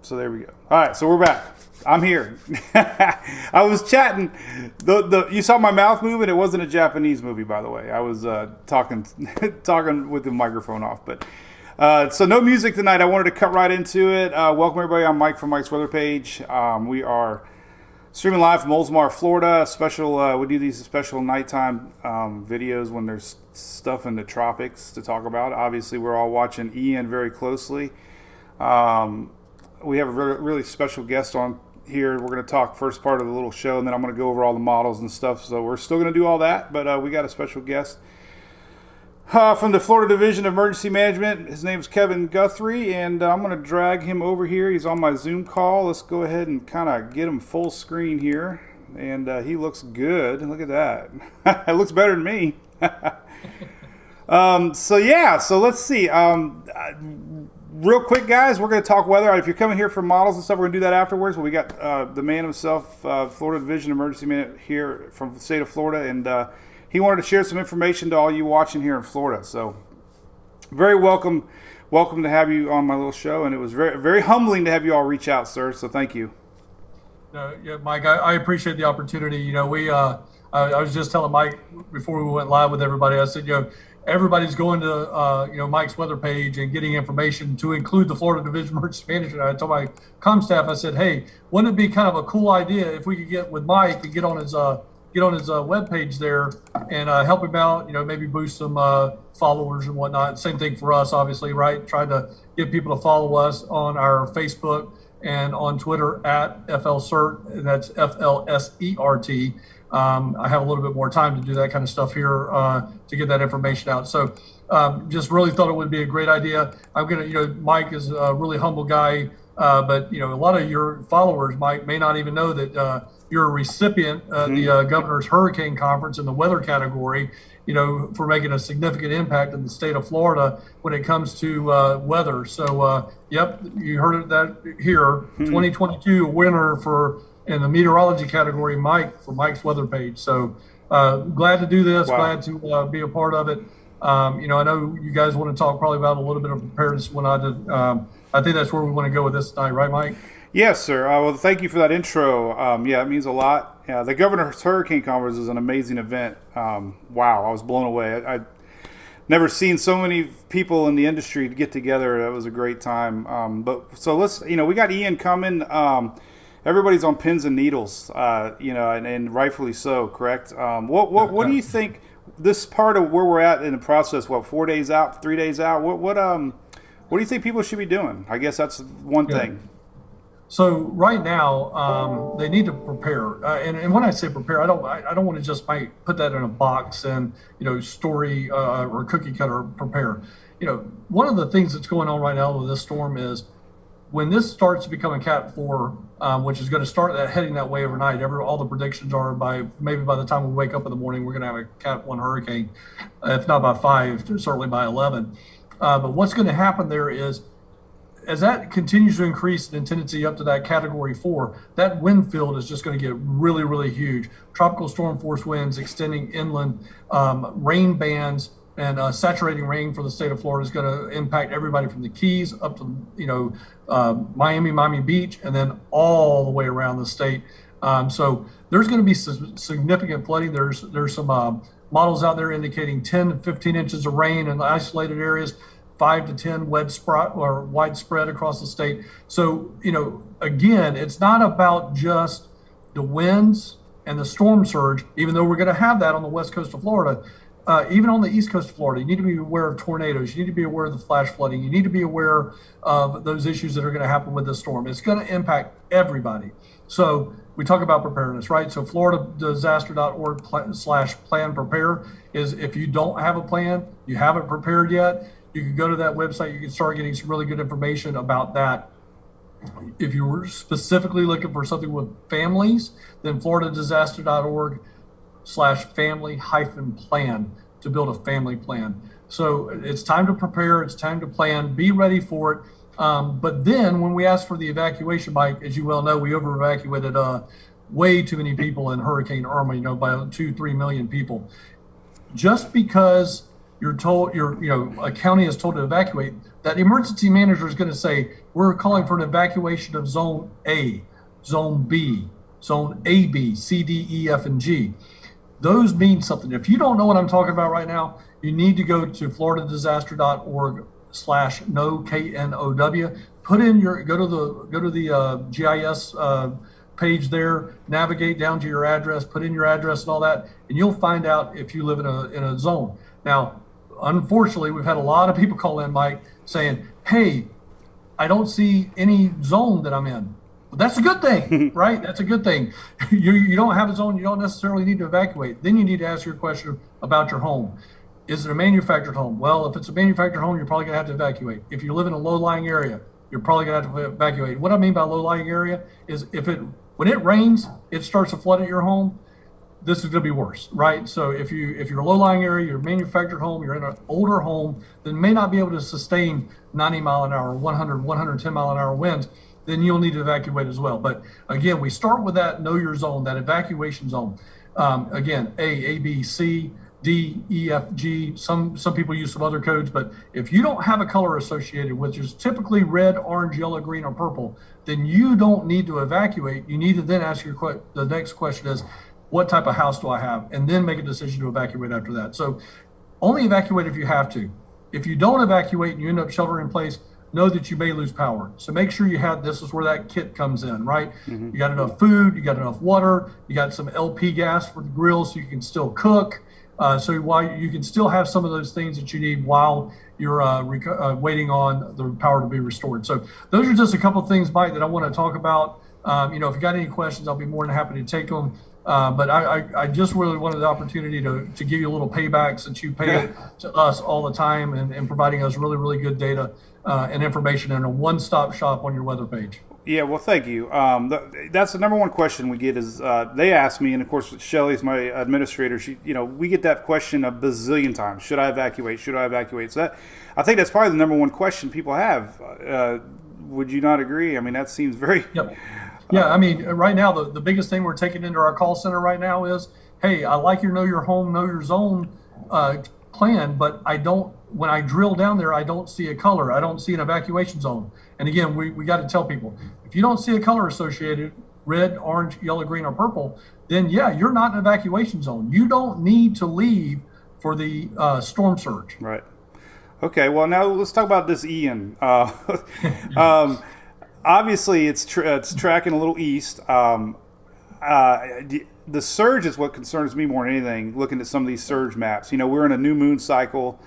So there we go. All right, so we're back. I'm here. I was chatting. You saw my mouth moving. It wasn't a Japanese movie, by the way. I was talking with the microphone off. But so no music tonight. I wanted to cut right into it. Welcome everybody. I'm Mike from Mike's Weather Page. We are streaming live from Oldsmar, Florida. Special. We do these special nighttime videos when there's stuff in the tropics to talk about. Obviously, we're all watching Ian very closely. We have a really special guest on here. We're going to talk first part of the little show, and then I'm going to go over all the models and stuff. So we're still going to do all that, but we got a special guest from the Florida Division of Emergency Management. His name is Kevin Guthrie, and I'm going to drag him over here. He's on my Zoom call. Let's go ahead and kind of get him full screen here, and he looks good. Look at that. It looks better than me. So let's see. Real quick, guys, we're going to talk weather. If you're coming here for models and stuff, we're going to do that afterwards. But we got the man himself, Florida Division Emergency Management here from the state of Florida, and he wanted to share some information to all you watching here in Florida. So very welcome to have you on my little show, and it was very, very humbling to have you all reach out, sir. So thank you. Yeah, Mike, I appreciate the opportunity. You know, I was just telling Mike before we went live with everybody, I said, everybody's going to, Mike's weather page and getting information to include the Florida Division of Emergency Management. I told my comm staff, I said, hey, wouldn't it be kind of a cool idea if we could get with Mike and get on his web page there and help him out, maybe boost some followers and whatnot. Same thing for us, obviously, right? Trying to get people to follow us on our Facebook and on Twitter at FLCERT, and that's FLSERT. I have a little bit more time to do that kind of stuff here to get that information out. So just really thought it would be a great idea. I'm going to, Mike is a really humble guy, but, a lot of your followers may not even know that you're a recipient of the Governor's Hurricane Conference in the weather category, for making a significant impact in the state of Florida when it comes to weather. So, yep, you heard that here, 2022 winner in the meteorology category, Mike, for Mike's weather page. So glad to do this, glad to be a part of it. I know you guys want to talk probably about a little bit of preparedness when I think that's where we want to go with this tonight, right, Mike? Yes, sir. Well, thank you for that intro. It means a lot. The Governor's Hurricane Conference is an amazing event. Wow, I was blown away. I've never seen so many people in the industry get together. That was a great time. So let's, we got Ian coming. Everybody's on pins and needles, and rightfully so, correct? What do you think this part of where we're at in the process, 4 days out, 3 days out, what do you think people should be doing? I guess that's one thing. So right now, they need to prepare. And when I say prepare, I don't want to just put that in a box and, story or cookie cutter prepare. One of the things that's going on right now with this storm is when this starts to become a Cat 4, which is going to start heading that way overnight, all the predictions are by the time we wake up in the morning, we're going to have a Cat 1 hurricane, if not by 5, certainly by 11. But what's going to happen there is, as that continues to increase in intensity up to that Category 4, that wind field is just going to get really, really huge. Tropical storm force winds extending inland, rain bands, and saturating rain for the state of Florida is going to impact everybody from the Keys up to, Miami Beach, and then all the way around the state. So there's going to be significant flooding. There's some models out there indicating 10 to 15 inches of rain in isolated areas, 5 to 10 widespread across the state. So, again, it's not about just the winds and the storm surge, even though we're going to have that on the west coast of Florida. Even on the east coast of Florida, you need to be aware of tornadoes. You need to be aware of the flash flooding. You need to be aware of those issues that are going to happen with this storm. It's going to impact everybody. So we talk about preparedness, right? So FloridaDisaster.org/plan prepare is if you don't have a plan, you haven't prepared yet, you can go to that website. You can start getting some really good information about that. If you were specifically looking for something with families, then FloridaDisaster.org/family-plan to build a family plan. So it's time to prepare. It's time to plan. Be ready for it. But then when we asked for the evacuation, Mike, as you well know, we over-evacuated way too many people in Hurricane Irma, by 2-3 million people. Just because you're told, a county is told to evacuate, that emergency manager is going to say, we're calling for an evacuation of zone A, zone B, zone A, B, C, D, E, F, and G. Those mean something. If you don't know what I'm talking about right now, you need to go to floridadisaster.org/know, KNOW. Go to the GIS page there, navigate down to your address, put in your address and all that, and you'll find out if you live in a zone. Now, unfortunately, we've had a lot of people call in, Mike, saying, hey, I don't see any zone that I'm in. Well, that's a good thing, right? That's a good thing. You don't have a zone, you don't necessarily need to evacuate. Then you need to ask your question about your home. Is it a manufactured home? Well, if it's a manufactured home, you're probably gonna have to evacuate. If you live in a low-lying area, you're probably gonna have to evacuate. What I mean by low-lying area is when it rains, it starts to flood at your home, this is going to be worse, right? So if you're a low-lying area, you're a manufactured home, you're in an older home that may not be able to sustain 90 mile an hour, 100, 110 mile an hour winds, then you'll need to evacuate as well. But again, we start with that know your zone, that evacuation zone. Again, A, B, C, D, E, F, G. Some people use some other codes, but if you don't have a color associated, which is typically red, orange, yellow, green, or purple, then you don't need to evacuate. You need to then ask the next question is, what type of house do I have? And then make a decision to evacuate after that. So only evacuate if you have to. If you don't evacuate and you end up sheltering in place, know that you may lose power. So make sure this is where that kit comes in, right? Mm-hmm. You got enough food, you got enough water, you got some LP gas for the grill so you can still cook. So while you can still have some of those things that you need while you're waiting on the power to be restored. So those are just a couple of things, Mike, that I want to talk about. If you got any questions, I'll be more than happy to take them. But I just really wanted the opportunity to give you a little payback since you pay it to us all the time and providing us really, really good data and information in a one-stop shop on your weather page. Yeah, well, thank you. That's the number one question we get is they ask me, and of course, Shelly's my administrator. We get that question a bazillion times. Should I evacuate? Should I evacuate? So I think that's probably the number one question people have. Would you not agree? I mean, that seems very... Yep. Yeah, I mean, right now, the biggest thing we're taking into our call center right now is, hey, I like your know your home, know your zone plan, but when I drill down there, I don't see a color. I don't see an evacuation zone. And again, we got to tell people, if you don't see a color associated, red, orange, yellow, green, or purple, then yeah, you're not in an evacuation zone. You don't need to leave for the storm surge. Right. Okay, well, now let's talk about this Ian. Obviously, it's tracking a little east. The surge is what concerns me more than anything, looking at some of these surge maps. We're in a new moon cycle.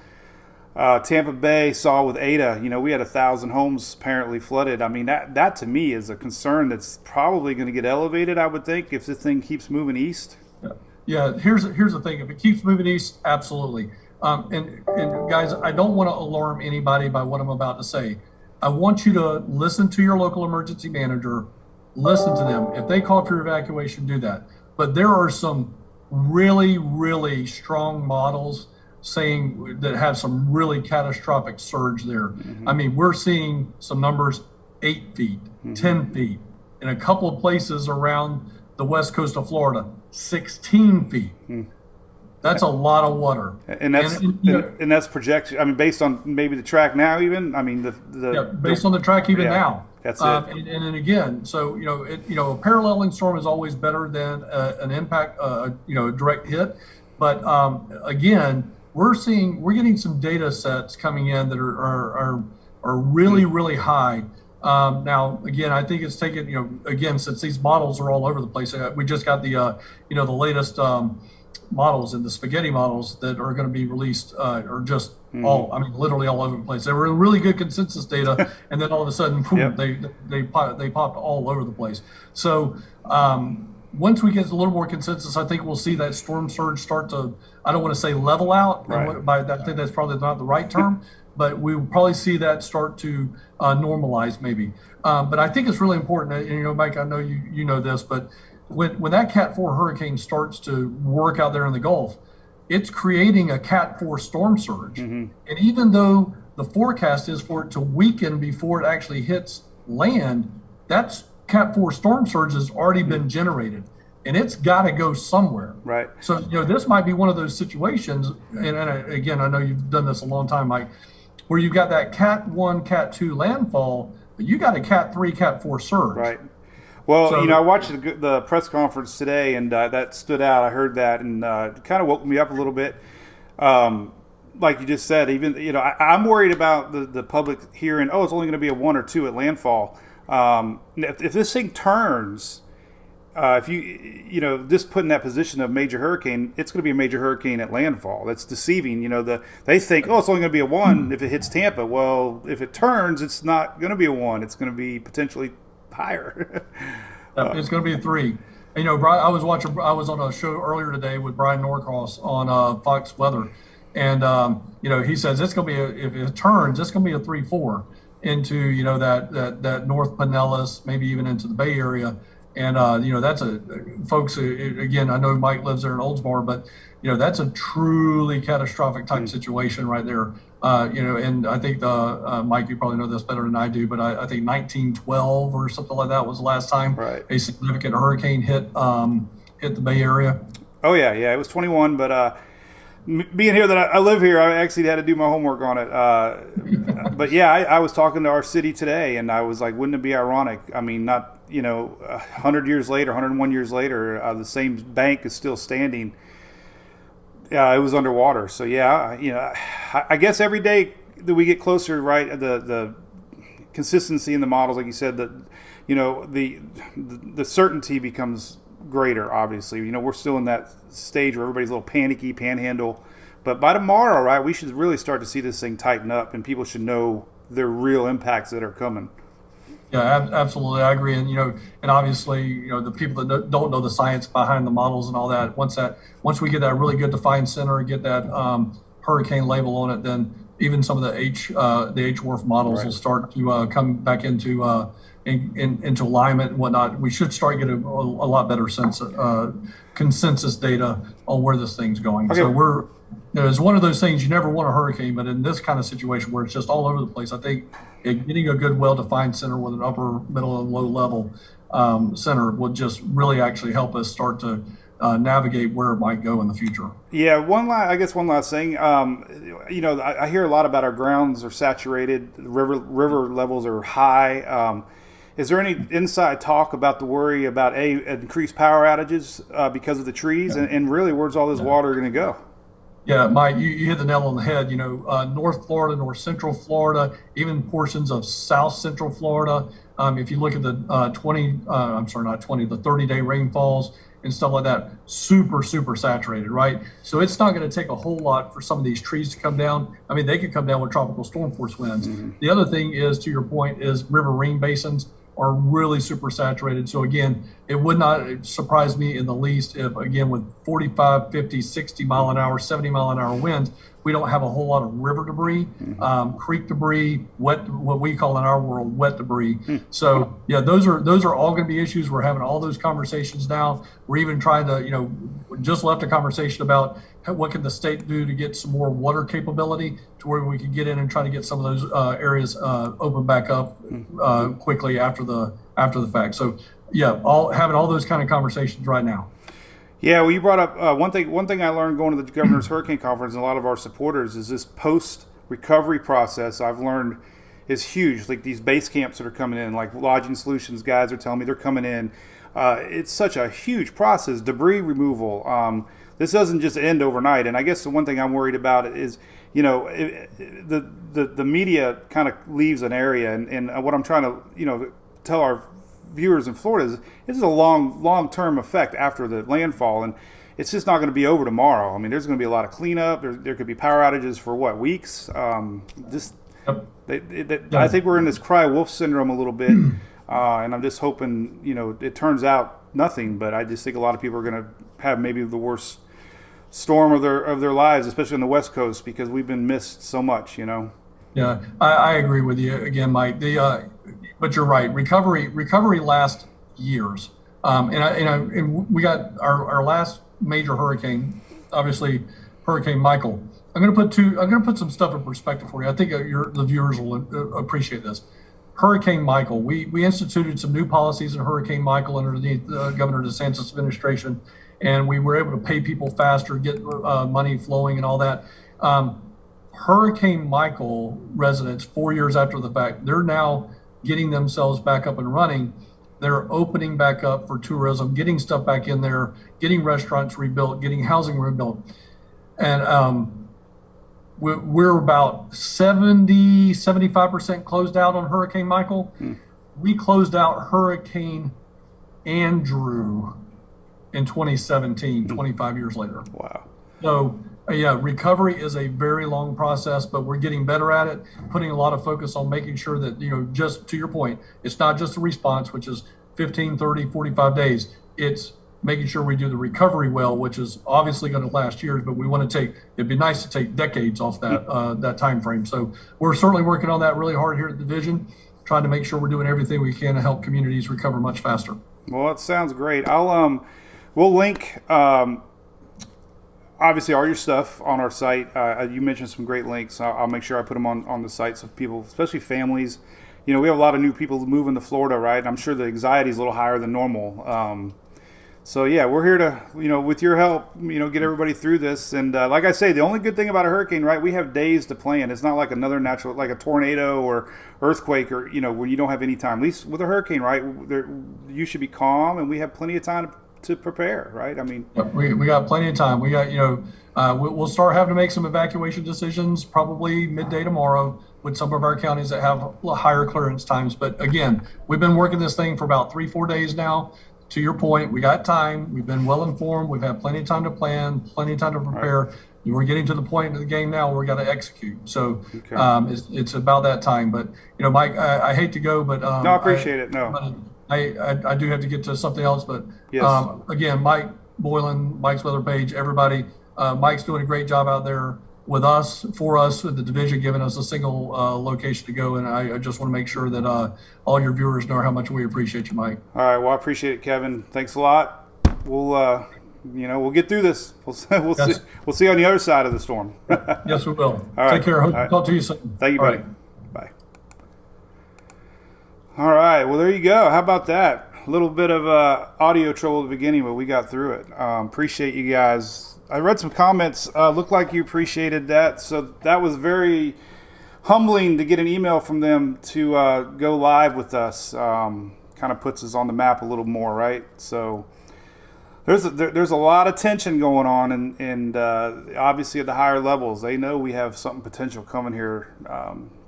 Tampa Bay saw with Ada, we had 1,000 homes apparently flooded. I mean, that to me is a concern that's probably going to get elevated, I would think, if this thing keeps moving east. Yeah, here's the thing. If it keeps moving east, absolutely. And guys, I don't want to alarm anybody by what I'm about to say. I want you to listen to your local emergency manager, listen to them. If they call for evacuation, do that. But there are some really, really strong models saying that have some really catastrophic surge there. Mm-hmm. I mean, we're seeing some numbers 8 feet, mm-hmm. 10 feet, in a couple of places around the west coast of Florida, 16 feet. Mm-hmm. That's a lot of water, and that's projection. I mean, based on maybe the track now, even. I mean, based on the track even now. That's it. And again, so a paralleling storm is always better than an impact, a direct hit. But again, we're getting some data sets coming in that are really, really high. Now, again, I think it's taken since these models are all over the place. We just got the latest. Models and the spaghetti models that are going to be released are just literally all over the place. They were really good consensus data, and then all of a sudden, boom, they popped all over the place. So once we get a little more consensus, I think we'll see that storm surge start to, I don't want to say level out, right. I think that's probably not the right term, but we will probably see that start to normalize maybe. But I think it's really important, and Mike, I know you know this, but when that Cat 4 hurricane starts to work out there in the Gulf, it's creating a Cat 4 storm surge. Mm-hmm. And even though the forecast is for it to weaken before it actually hits land, that's Cat 4 storm surge has already been generated. and it's got to go somewhere. Right. So, this might be one of those situations, and again, I know you've done this a long time, Mike, where you've got that Cat 1, Cat 2 landfall, but you got a Cat 3, Cat 4 surge. Right. Well, So, I watched the press conference today, and that stood out. I heard that, and it kind of woke me up a little bit. Like you just said, even I'm worried about the public hearing, oh, it's only going to be a 1 or 2 at landfall. If this thing turns, if you just put in that position of major hurricane, it's going to be a major hurricane at landfall. That's deceiving. They think, oh, it's only going to be a 1 if it hits Tampa. Well, if it turns, it's not going to be a 1. It's going to be potentially higher. It's going to be a 3. Brian, I was on a show earlier today with Brian Norcross on Fox Weather, and he says it's going to be if it turns, it's going to be a 3-4 into that North Pinellas, maybe even into the Bay Area, and that's folks. Again, I know Mike lives there in Oldsmar, but that's a truly catastrophic type situation right there. And I think Mike, you probably know this better than I do, but I think 1912 or something like that was the last time a significant hurricane hit the Bay Area. Oh yeah, it was 21, but being here that I live here, I actually had to do my homework on it. But yeah, I was talking to our city today, and I was like, wouldn't it be ironic? I mean, not 100 years later, 101 years later, the same bank is still standing. It was underwater. So yeah, I guess every day that we get closer, right, the consistency in the models, like you said, that the certainty becomes greater. Obviously, we're still in that stage where everybody's a little panicky, panhandle. But by tomorrow, right, we should really start to see this thing tighten up, and people should know the real impacts that are coming. Yeah, absolutely. I agree. And, and obviously, the people that don't know the science behind the models and all that, once we get that really good defined center and get that hurricane label on it, then even some of the H-WRF models will start to come back into alignment and whatnot. We should start getting a lot better consensus data on where this thing's going. Okay. So it's one of those things you never want a hurricane, but in this kind of situation where it's just all over the place, I think getting a good, well-defined center with an upper, middle, and low level center would just really actually help us start to navigate where it might go in the future. Yeah, one last thing. I hear a lot about our grounds are saturated, river levels are high. Is there any inside talk about the worry about increased power outages because of the trees, and really where's all this water going to go? Yeah, Mike, you hit the nail on the head. North Florida, North Central Florida, even portions of South Central Florida. If you look at the 30-day rainfalls and stuff like that, super, super saturated, right? So it's not going to take a whole lot for some of these trees to come down. I mean, they could come down with tropical storm force winds. Mm-hmm. The other thing is, to your point, is riverine basins are really super saturated. So again, it would not surprise me in the least if, again, with 45, 50, 60 mile an hour, 70 mile an hour winds, we don't have a whole lot of river debris, creek debris, what we call in our world wet debris. So yeah, those are all going to be issues. We're having all those conversations now. We're even trying to, just left a conversation about what can the state do to get some more water capability to where we can get in and try to get some of those areas open back up quickly after the fact. So yeah, having all those kind of conversations right now. Yeah, well, you brought up one thing I learned going to the Governor's Hurricane Conference, and a lot of our supporters, is this post-recovery process I've learned is huge. Like these base camps that are coming in, like Lodging Solutions guys are telling me they're coming in. It's such a huge process, debris removal. This doesn't just end overnight. And I guess the one thing I'm worried about is, the media kind of leaves an area, and what I'm trying to, tell our viewers in Florida is this is a long-term effect after the landfall, and it's just not going to be over tomorrow. I mean, there's going to be a lot of cleanup. There could be power outages for weeks. I think we're in this cry wolf syndrome a little bit, and I'm just hoping it turns out nothing. But I just think a lot of people are going to have maybe the worst storm of their lives, especially on the West Coast, because we've been missed so much. Yeah, I agree with you again, Mike. But you're right. Recovery lasts years, and we got our last major hurricane, obviously Hurricane Michael. I'm going to put some stuff in perspective for you. I think the viewers will appreciate this. Hurricane Michael. We instituted some new policies in Hurricane Michael underneath Governor DeSantis' administration, and we were able to pay people faster, get money flowing, and all that. Hurricane Michael residents, 4 years after the fact, they're now getting themselves back up and running. They're opening back up for tourism, getting stuff back in there, getting restaurants rebuilt, getting housing rebuilt. And we're about 75% closed out on Hurricane Michael. We closed out Hurricane Andrew in 2017, 25 years later. Wow. So, yeah, recovery is a very long process, but we're getting better at it, putting a lot of focus on making sure that, just to your point, it's not just a response, which is 15, 30, 45 days. It's making sure we do the recovery well, which is obviously going to last years, but we want to it'd be nice to take decades off that time frame. So we're certainly working on that really hard here at the division, trying to make sure we're doing everything we can to help communities recover much faster. Well, it sounds great. We'll link, obviously, all your stuff on our site. You mentioned some great links. I'll make sure I put them on the sites of people, especially families. We have a lot of new people moving to Florida, right? And I'm sure the anxiety is a little higher than normal. So yeah, we're here to, with your help, get everybody through this. And like I say, the only good thing about a hurricane, right? We have days to plan. It's not like another natural, like a tornado or earthquake, or where you don't have any time. At least with a hurricane, right? You should be calm, and we have plenty of time to prepare, right? I mean, we got plenty of time. We got, we'll start having to make some evacuation decisions probably midday tomorrow with some of our counties that have higher clearance times. But again, we've been working this thing for about 3-4 days now. To your point, we got time. We've been well informed. We've had plenty of time to plan, plenty of time to prepare. Right. We're getting to the point of the game now where we got to execute. So okay. It's about that time. But Mike, I hate to go, but no, I appreciate it. No, but I do have to get to something else. But yes. Again, Mike Boylan, Mike's weather page, everybody. Mike's doing a great job out there with us, for us, with the division, giving us a single location to go. And I just want to make sure that all your viewers know how much we appreciate you, Mike. All right. Well, I appreciate it, Kevin. Thanks a lot. We'll, we'll get through this. We'll Yes. see you on the other side of the storm. Yes, we will. All right. Take care. Hope All to talk to you soon. Thank you, All buddy. right. Bye. All right. Well, there you go. How about that? A little bit of audio trouble at the beginning, but we got through it. Appreciate you guys. I read some comments. Looked like you appreciated that. So that was very humbling to get an email from them to go live with us. Kind of puts us on the map a little more, right? So there's a lot of tension going on, and obviously at the higher levels, they know we have something potential coming here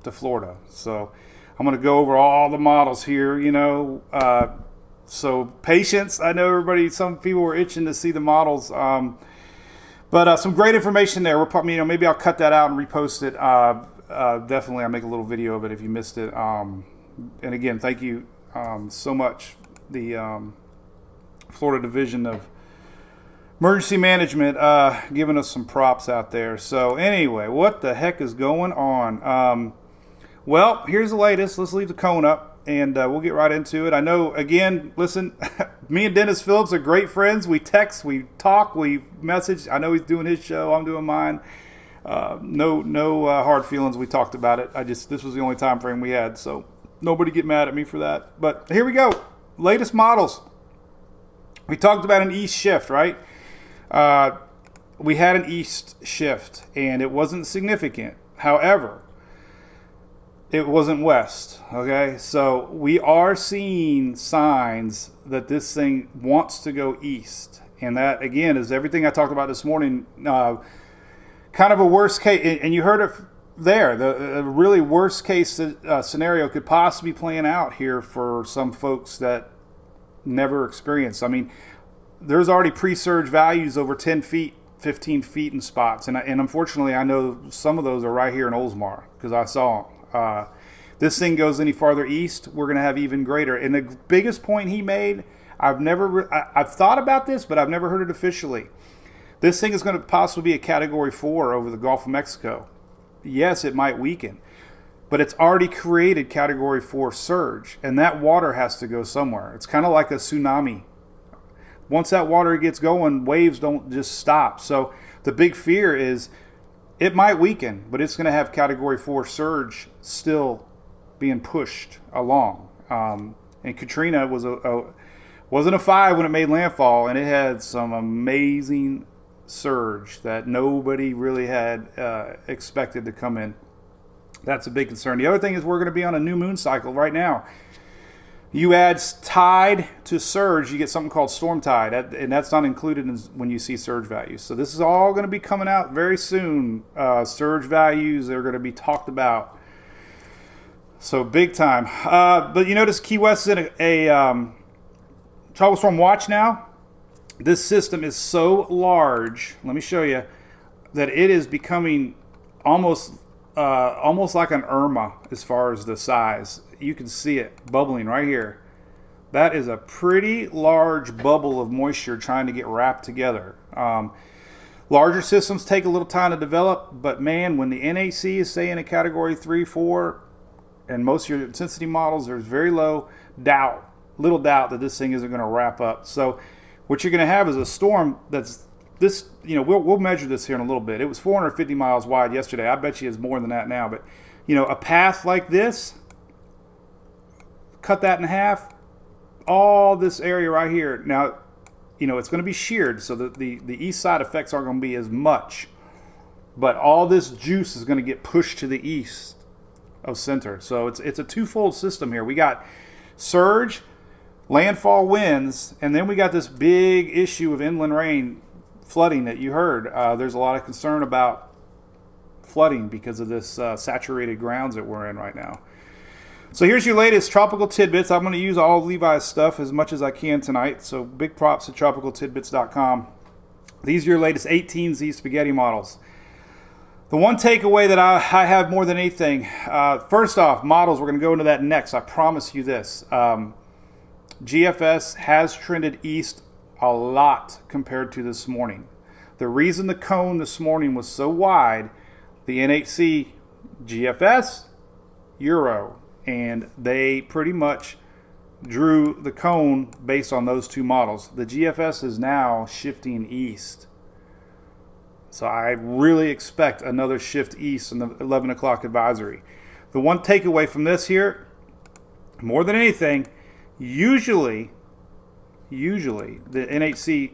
to Florida. So I'm going to go over all the models here, so patience. I know some people were itching to see the models. But some great information there. We're probably, maybe I'll cut that out and repost it. Definitely, I'll make a little video of it if you missed it. And again, thank you so much, the Florida Division of Emergency Management, giving us some props out there. So anyway, what the heck is going on? Well, here's the latest. Let's leave the cone up, and we'll get right into it. I know, again, listen, me and Dennis Phillips are great friends. We text, we talk, we message. I know he's doing his show. I'm doing mine. No hard feelings. We talked about it. This was the only time frame we had, so nobody get mad at me for that. But here we go. Latest models. We talked about an east shift, right? We had an east shift, and it wasn't significant. However, it wasn't west, okay? So we are seeing signs that this thing wants to go east. And that, again, is everything I talked about this morning. Kind of a worst case, and you heard it there. The really worst case scenario could possibly be playing out here for some folks that never experienced. I mean, there's already pre-surge values over 10 feet, 15 feet in spots. And unfortunately, I know some of those are right here in Oldsmar because I saw them. This thing goes any farther east, we're going to have even greater. And the biggest point he made, I've thought about this, but I've never heard it officially. This thing is going to possibly be a Category 4 over the Gulf of Mexico. Yes, it might weaken, but it's already created Category 4 surge, and that water has to go somewhere. It's kind of like a tsunami. Once that water gets going, waves don't just stop. So the big fear is it might weaken, but it's going to have Category 4 surge still being pushed along. And Katrina wasn't a 5 when it made landfall, and it had some amazing surge that nobody really had expected to come in. That's a big concern. The other thing is we're going to be on a new moon cycle right now. You add tide to surge, you get something called storm tide, and that's not included when you see surge values. So this is all going to be coming out very soon. Surge values are going to be talked about. So big time. But you notice Key West is in a tropical storm watch now. This system is so large, let me show you, that it is becoming almost like an Irma as far as the size. You can see it bubbling right here. That is a pretty large bubble of moisture trying to get wrapped together. Larger systems take a little time to develop, but man, when the NHC is saying a category 3, 4, and most of your intensity models, there's very little doubt that this thing isn't going to wrap up. So what you're going to have is a storm that's this, we'll measure this here in a little bit. It was 450 miles wide yesterday. I bet you it's more than that now. But, a path like this, cut that in half, all this area right here. Now, it's going to be sheared, so that the east side effects aren't going to be as much. But all this juice is going to get pushed to the east of center. So it's a twofold system here. We got surge, landfall winds, and then we got this big issue of inland rain flooding that you heard. There's a lot of concern about flooding because of this saturated grounds that we're in right now. So here's your latest tropical tidbits. I'm going to use all Levi's stuff as much as I can tonight. So big props to tropicaltidbits.com. These are your latest 18Z spaghetti models. The one takeaway that I have more than anything, first off, models, we're going to go into that next. I promise you this. GFS has trended east a lot compared to this morning. The reason the cone this morning was so wide, the NHC, GFS, Euro, and they pretty much drew the cone based on those two models. The GFS is now shifting east. So I really expect another shift east in the 11 o'clock advisory. The one takeaway from this here, more than anything, usually the NHC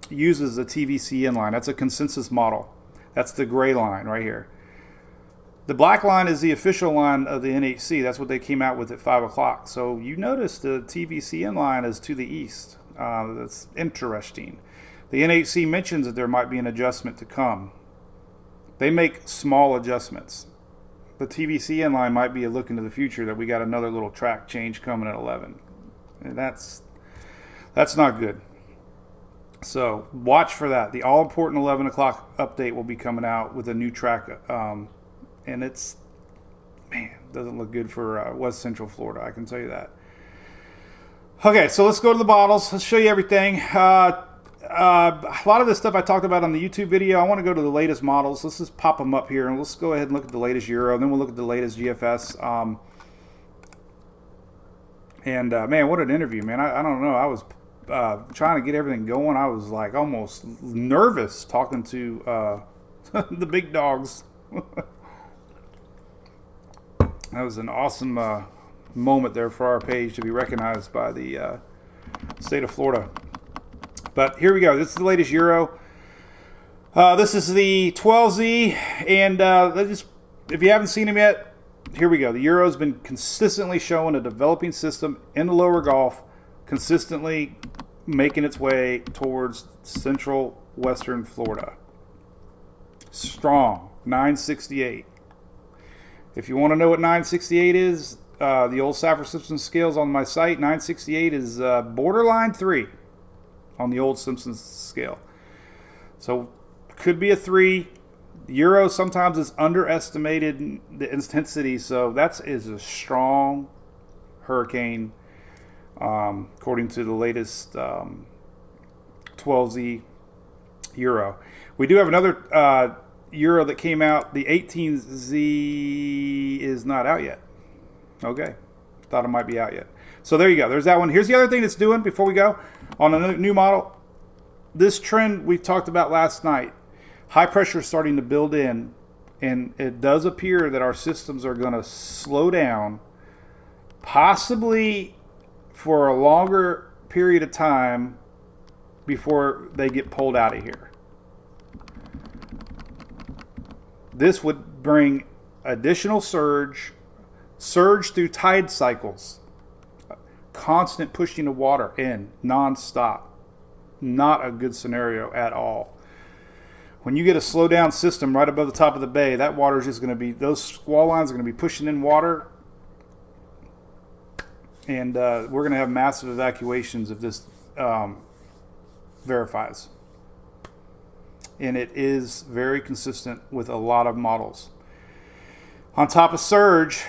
uses the TVCN line. That's a consensus model. That's the gray line right here. The black line is the official line of the NHC. That's what they came out with at 5 o'clock. So you notice the TVCN line is to the east. That's interesting. The NHC mentions that there might be an adjustment to come. They make small adjustments. The TVCN line might be a look into the future that we got another little track change coming at 11. And that's not good. So watch for that. The all-important 11 o'clock update will be coming out with a new track. And it's, doesn't look good for West Central Florida, I can tell you that. Okay, so let's go to the bottles. Let's show you everything. A lot of this stuff I talked about on the YouTube video. I want to go to the latest models. Let's just pop them up here, and let's go ahead and look at the latest Euro, and then we'll look at the latest GFS. Man, what an interview, man. I don't know. I was trying to get everything going. I was like almost nervous talking to the big dogs. That was an awesome moment there for our page to be recognized by the state of Florida. But here we go. This is the latest Euro. This is the 12Z, and if you haven't seen them yet, here we go. The Euro's been consistently showing a developing system in the lower Gulf, consistently making its way towards central western Florida. Strong, 968. If you want to know what 968 is, the old Saffir-Simpson scales on my site, 968 is borderline 3 on the old Simpson scale. So could be a 3. The Euro sometimes is underestimated the intensity, so that is a strong hurricane according to the latest 12Z Euro. We do have another Euro that came out. The 18Z is not out yet. Okay. Thought it might be out yet. So there you go. There's that one. Here's the other thing it's doing before we go on a new model. This trend we talked about last night. High pressure is starting to build in And it does appear that our systems are going to slow down, possibly for a longer period of time before they get pulled out of here. This would bring additional surge through tide cycles, constant pushing of water in nonstop. Not a good scenario at all. When you get a slow down system right above the top of the bay, that water is just going to be, those squall lines are going to be pushing in water, and we're going to have massive evacuations if this verifies. And it is very consistent with a lot of models. On top of surge,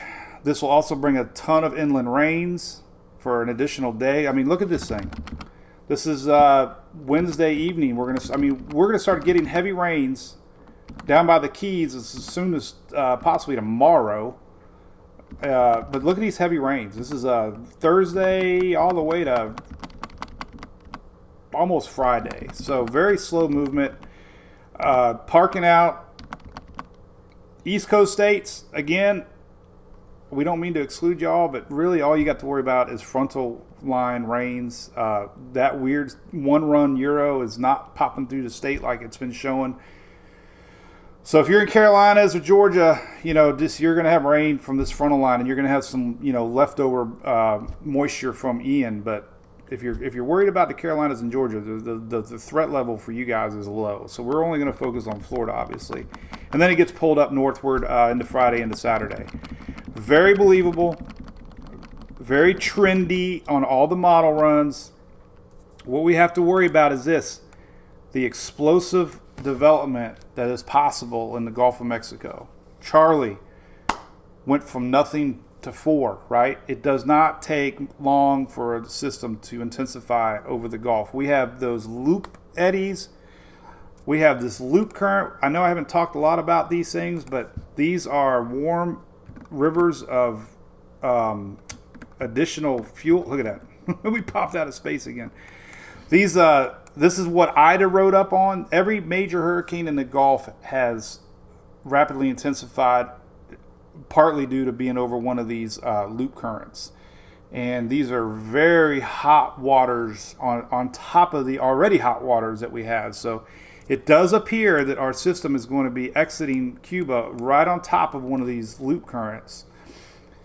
this will also bring a ton of inland rains for an additional day. I mean, look at this thing. This is Wednesday evening. We're gonna start getting heavy rains down by the Keys as soon as possibly tomorrow. But look at these heavy rains. This is Thursday all the way to almost Friday. So very slow movement. Parking out. East Coast states, again, we don't mean to exclude y'all, but really all you got to worry about is frontal line rains. That weird one-run Euro is not popping through the state like it's been showing. So if you're in Carolinas or Georgia, you're going to have rain from this frontal line, and you're going to have some, leftover moisture from Ian. But if you're worried about the Carolinas and Georgia, the threat level for you guys is low. So we're only going to focus on Florida, obviously. And then it gets pulled up northward into Friday into Saturday. Very believable, very trendy on all the model runs. What we have to worry about is this: the explosive development that is possible in the Gulf of Mexico. Charlie went from nothing to 4, right? It does not take long for a system to intensify over the Gulf. We have those loop eddies. We have this loop current. I know I haven't talked a lot about these things, but these are warm rivers of additional fuel. Look at that. We popped out of space again. This is what Ida wrote up on. Every major hurricane in the Gulf has rapidly intensified, partly due to being over one of these loop currents. And these are very hot waters on top of the already hot waters that we have. So it does appear that our system is going to be exiting Cuba right on top of one of these loop currents.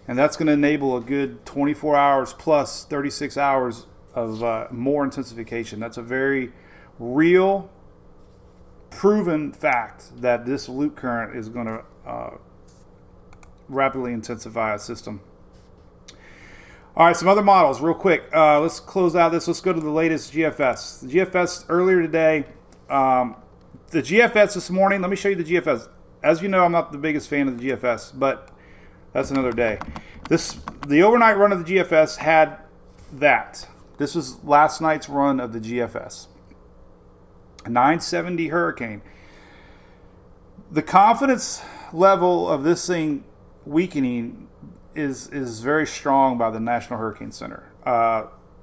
And that's going to enable a good 24 hours plus 36 hours of more intensification. That's a very real, proven fact that this loop current is going to rapidly intensify a system. All right, some other models real quick. Let's close out this. Let's go to the latest GFS. The GFS earlier today, the GFS this morning, let me show you the GFS. As you know, I'm not the biggest fan of the GFS, but that's another day. The overnight run of the GFS had that. This was last night's run of the GFS. A 970 hurricane. The confidence level of this thing weakening is very strong by the National Hurricane Center.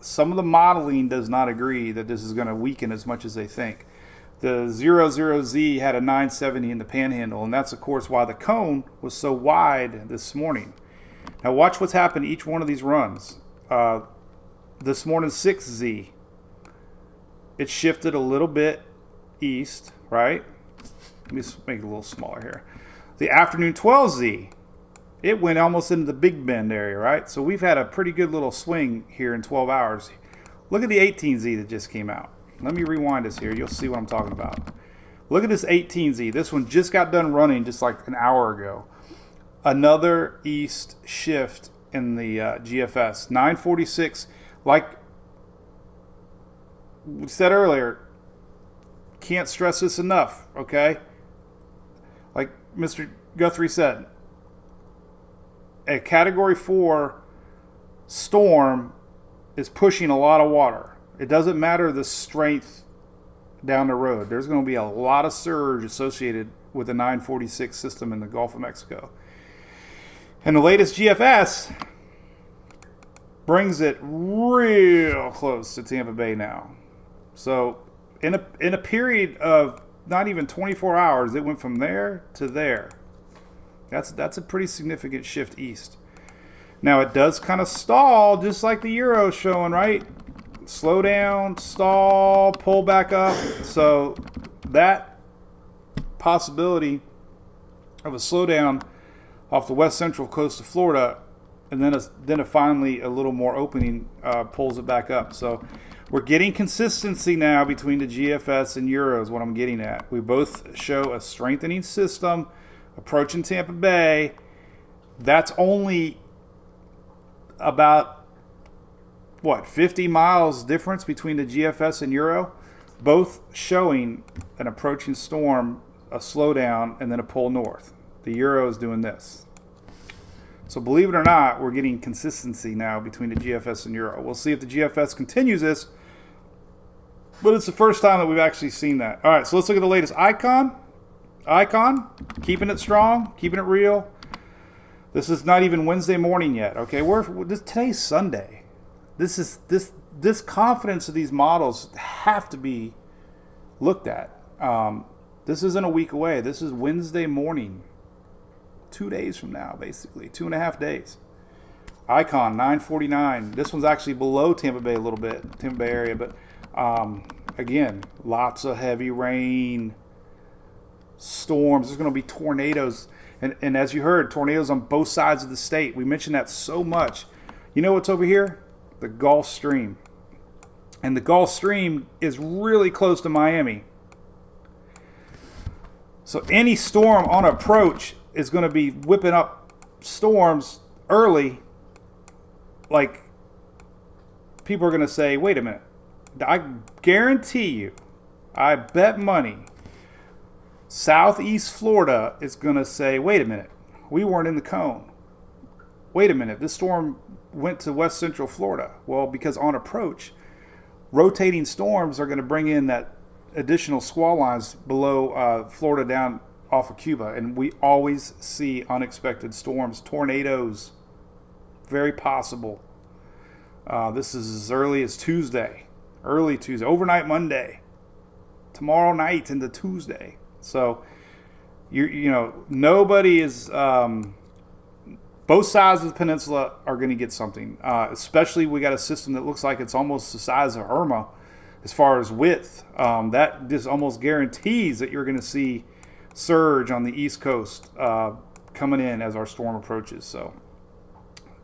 Some of the modeling does not agree that this is going to weaken as much as they think. The 00Z had a 970 in the panhandle, and that's, of course, why the cone was so wide this morning. Now watch what's happened to each one of these runs. This morning, 6Z, it shifted a little bit east, right? Let me just make it a little smaller here. The afternoon 12Z, it went almost into the Big Bend area, right? So we've had a pretty good little swing here in 12 hours. Look at the 18Z that just came out. Let me rewind this here. You'll see what I'm talking about. Look at this 18Z. This one just got done running just like an hour ago. Another east shift in the GFS. 946, like we said earlier, can't stress this enough, okay? Like Mr. Guthrie said, a Category 4 storm is pushing a lot of water. It doesn't matter the strength down the road. There's going to be a lot of surge associated with the 946 system in the Gulf of Mexico. And the latest GFS brings it real close to Tampa Bay now. So in a period of not even 24 hours, it went from there to there. That's a pretty significant shift east. Now it does kind of stall, just like the Euro is showing, right? Slow down, stall, pull back up. So that possibility of a slowdown off the west central coast of Florida, and then finally a little more opening pulls it back up. So we're getting consistency now between the GFS and Euro is what I'm getting at. We both show a strengthening system approaching Tampa Bay. That's only about 50 miles difference between the GFS and Euro, both showing an approaching storm, a slowdown, and then a pull north. The Euro is doing this. So believe it or not, we're getting consistency now between the GFS and Euro. We'll see if the GFS continues this, but it's the first time that we've actually seen that. All right, so let's look at the latest icon. Keeping it strong, keeping it real. This is not even Wednesday morning yet. Okay, today's Sunday. This confidence of these models have to be looked at. This isn't a week away. This is Wednesday morning. 2 days from now, basically 2.5 days. Icon 949. This one's actually below Tampa Bay a little bit, Tampa Bay area, but again, lots of heavy rain, storms. There's going to be tornadoes. And as you heard, tornadoes on both sides of the state. We mentioned that so much. You know what's over here? The Gulf Stream. And the Gulf Stream is really close to Miami. So any storm on approach is going to be whipping up storms early. Like, people are going to say, wait a minute. I guarantee you, I bet money, Southeast Florida is going to say, wait a minute, we weren't in the cone. Wait a minute, this storm went to West Central Florida. Well, because on approach, rotating storms are going to bring in that additional squall lines below Florida down off of Cuba. And we always see unexpected storms, tornadoes, very possible. This is as early as Tuesday, overnight Monday, tomorrow night into Tuesday. So, nobody is, both sides of the peninsula are going to get something. Especially we got a system that looks like it's almost the size of Irma as far as width. That just almost guarantees that you're going to see surge on the East Coast coming in as our storm approaches. So,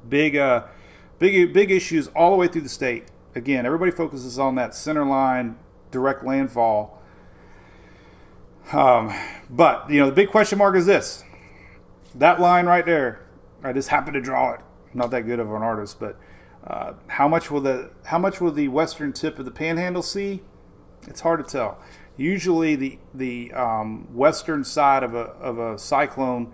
big issues all the way through the state. Again, everybody focuses on that center line, direct landfall. But, the big question mark is this. That line right there, I just happened to draw it. I'm not that good of an artist, but how much will the western tip of the Panhandle see? It's hard to tell. Usually the western side of a cyclone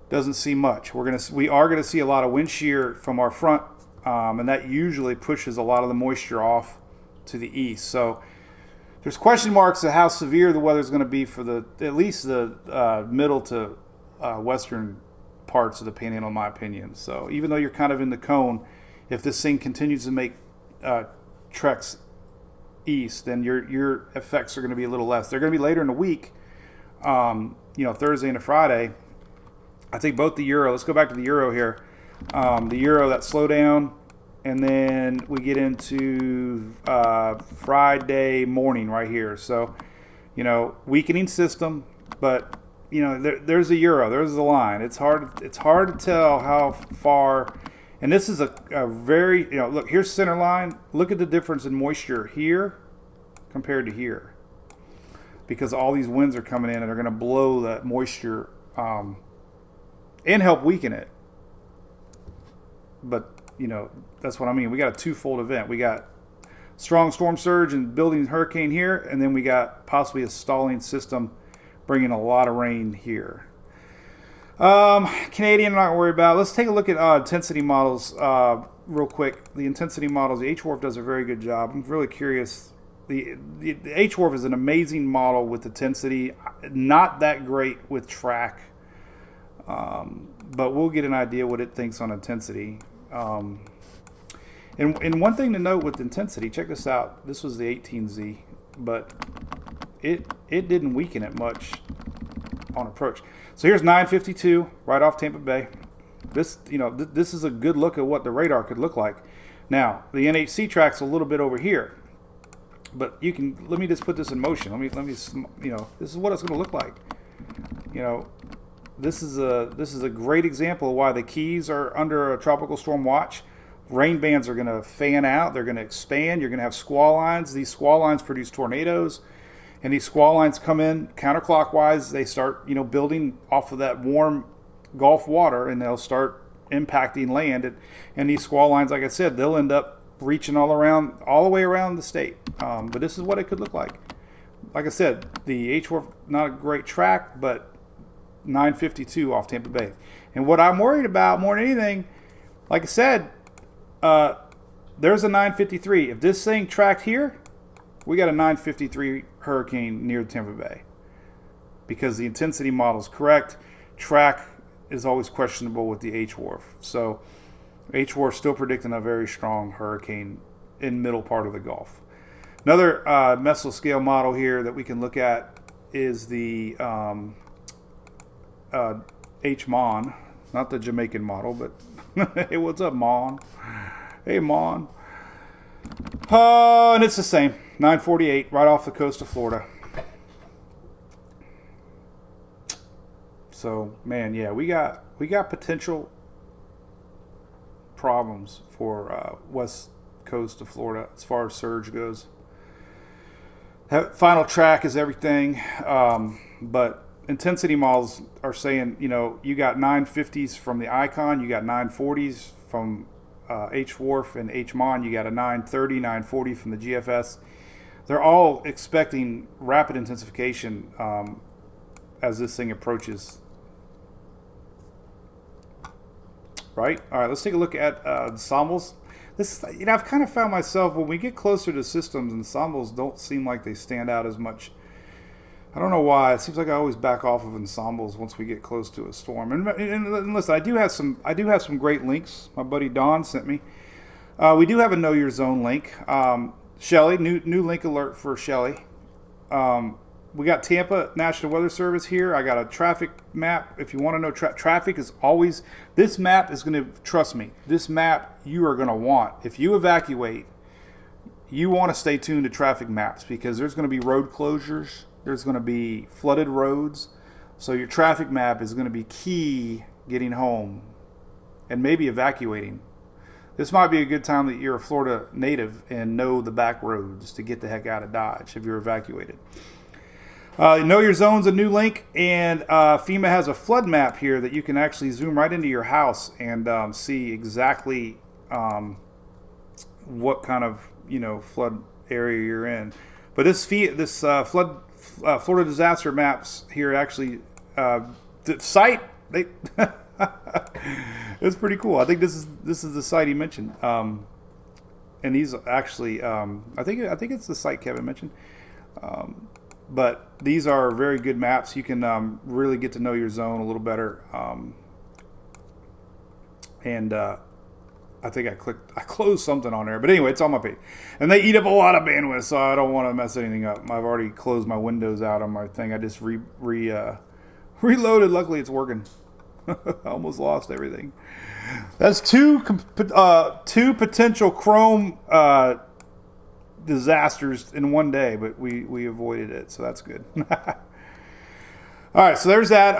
doesn't see much. We are gonna see a lot of wind shear from our front, and that usually pushes a lot of the moisture off to the east. So there's question marks of how severe the weather is going to be for at least the middle to western parts of the Panhandle, in my opinion. So even though you're kind of in the cone, if this thing continues to make treks east, then your effects are going to be a little less. They're going to be later in the week, Thursday and a Friday. I think both the Euro. Let's go back to the Euro here. The Euro, that slowdown. And then we get into Friday morning right here. So, weakening system, but there's a Euro, there's the line. It's hard to tell how far. And this is a very look, here's center line. Look at the difference in moisture here compared to here, because all these winds are coming in and they're going to blow that moisture and help weaken it. But that's what I mean. We got a twofold event. We got strong storm surge and building hurricane here, and then we got possibly a stalling system bringing a lot of rain here. Canadian, I'm not going to worry about. Let's take a look at intensity models real quick. The intensity models, the HWRF does a very good job. I'm really curious. The HWRF is an amazing model with intensity. Not that great with track, but we'll get an idea what it thinks on intensity. And one thing to note with intensity, check this out. This was the 18Z, but it didn't weaken it much on approach. So here's 952 right off Tampa Bay. This, this is a good look at what the radar could look like. Now, the NHC track's a little bit over here, but let me just put this in motion. Let me, this is what it's going to look like. This is a great example of why the Keys are under a tropical storm watch. Rain bands are going to fan out. They're going to expand. You're going to have squall lines. These squall lines produce tornadoes. And these squall lines come in counterclockwise. They start, building off of that warm Gulf water, and they'll start impacting land. And these squall lines, like I said, they'll end up reaching all the way around the state. But this is what it could look like. Like I said, the H-Wharf, not a great track, but 952 off Tampa Bay. And what I'm worried about more than anything, like I said, there's a 953. If this thing tracked here, we got a 953 hurricane near Tampa Bay, because the intensity model is correct. Track is always questionable with the H-Wharf. So H-Wharf still predicting a very strong hurricane in middle part of the Gulf. Another mesoscale model here that we can look at is the H-Mon, not the Jamaican model, but hey, what's up, Mon? Hey, Mon. And it's the same, 948, right off the coast of Florida. So, man, yeah, we got potential problems for west coast of Florida as far as surge goes. That final track is everything, but intensity models are saying, you got 950s from the Icon, you got 940s from H-Wharf and H-Mon, you got a 930, 940 from the GFS. They're all expecting rapid intensification as this thing approaches. Right? All right, let's take a look at ensembles. This, I've kind of found myself, when we get closer to systems, ensembles don't seem like they stand out as much. I don't know why. It seems like I always back off of ensembles once we get close to a storm. And listen, I do have some great links. My buddy Don sent me. We do have a Know Your Zone link. Shelly, new link alert for Shelly. We got Tampa National Weather Service here. I got a traffic map. If you want to know, traffic is always, this map is going to, trust me, this map you are going to want. If you evacuate, you want to stay tuned to traffic maps, because there's going to be road closures. There's going to be flooded roads. So your traffic map is going to be key getting home and maybe evacuating. This might be a good time that you're a Florida native and know the back roads to get the heck out of Dodge if you're evacuated. Know Your Zone's a new link, and FEMA has a flood map here that you can actually zoom right into your house and see exactly what kind of flood area you're in. But this flood Florida disaster maps here actually the site they it's pretty cool. I think this is the site he mentioned, and these actually I think it's the site Kevin mentioned. But these are very good maps. You can really get to know your zone a little better. And I think I closed something on there. But anyway, it's on my page. And they eat up a lot of bandwidth, so I don't want to mess anything up. I've already closed my windows out on my thing. I just reloaded. Luckily, it's working. I almost lost everything. That's two potential Chrome disasters in one day, but we avoided it, so that's good. All right, so there's that.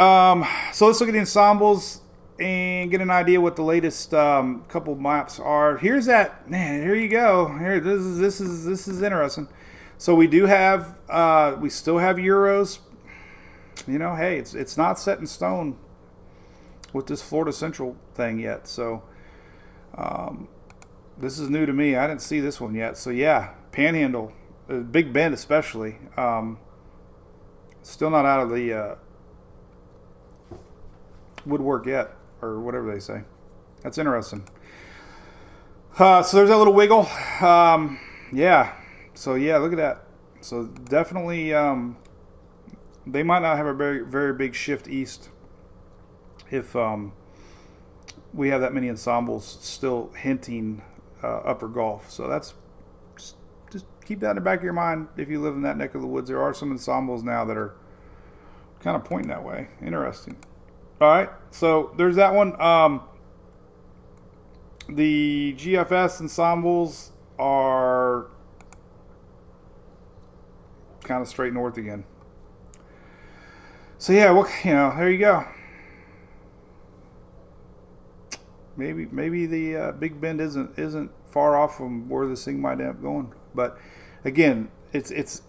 So let's look at the ensembles and get an idea what the latest couple maps are. Here's that, man. Here you go. Here, this is interesting. So we do have we still have Euros. Hey, it's not set in stone with this Florida Central thing yet. So this is new to me. I didn't see this one yet. So yeah. Panhandle, Big Bend especially, still not out of the woodwork yet, or whatever they say. That's interesting. So there's that little wiggle. Yeah. So yeah, look at that. So definitely, they might not have a very, very big shift east if we have that many ensembles still hinting upper Gulf. So that's just keep that in the back of your mind if you live in that neck of the woods. There are some ensembles now that are kind of pointing that way. Interesting. All right, so there's that one. The GFS ensembles are kind of straight north again. So yeah, well, there you go. Maybe the Big Bend isn't far off from where this thing might end up going. But again, it's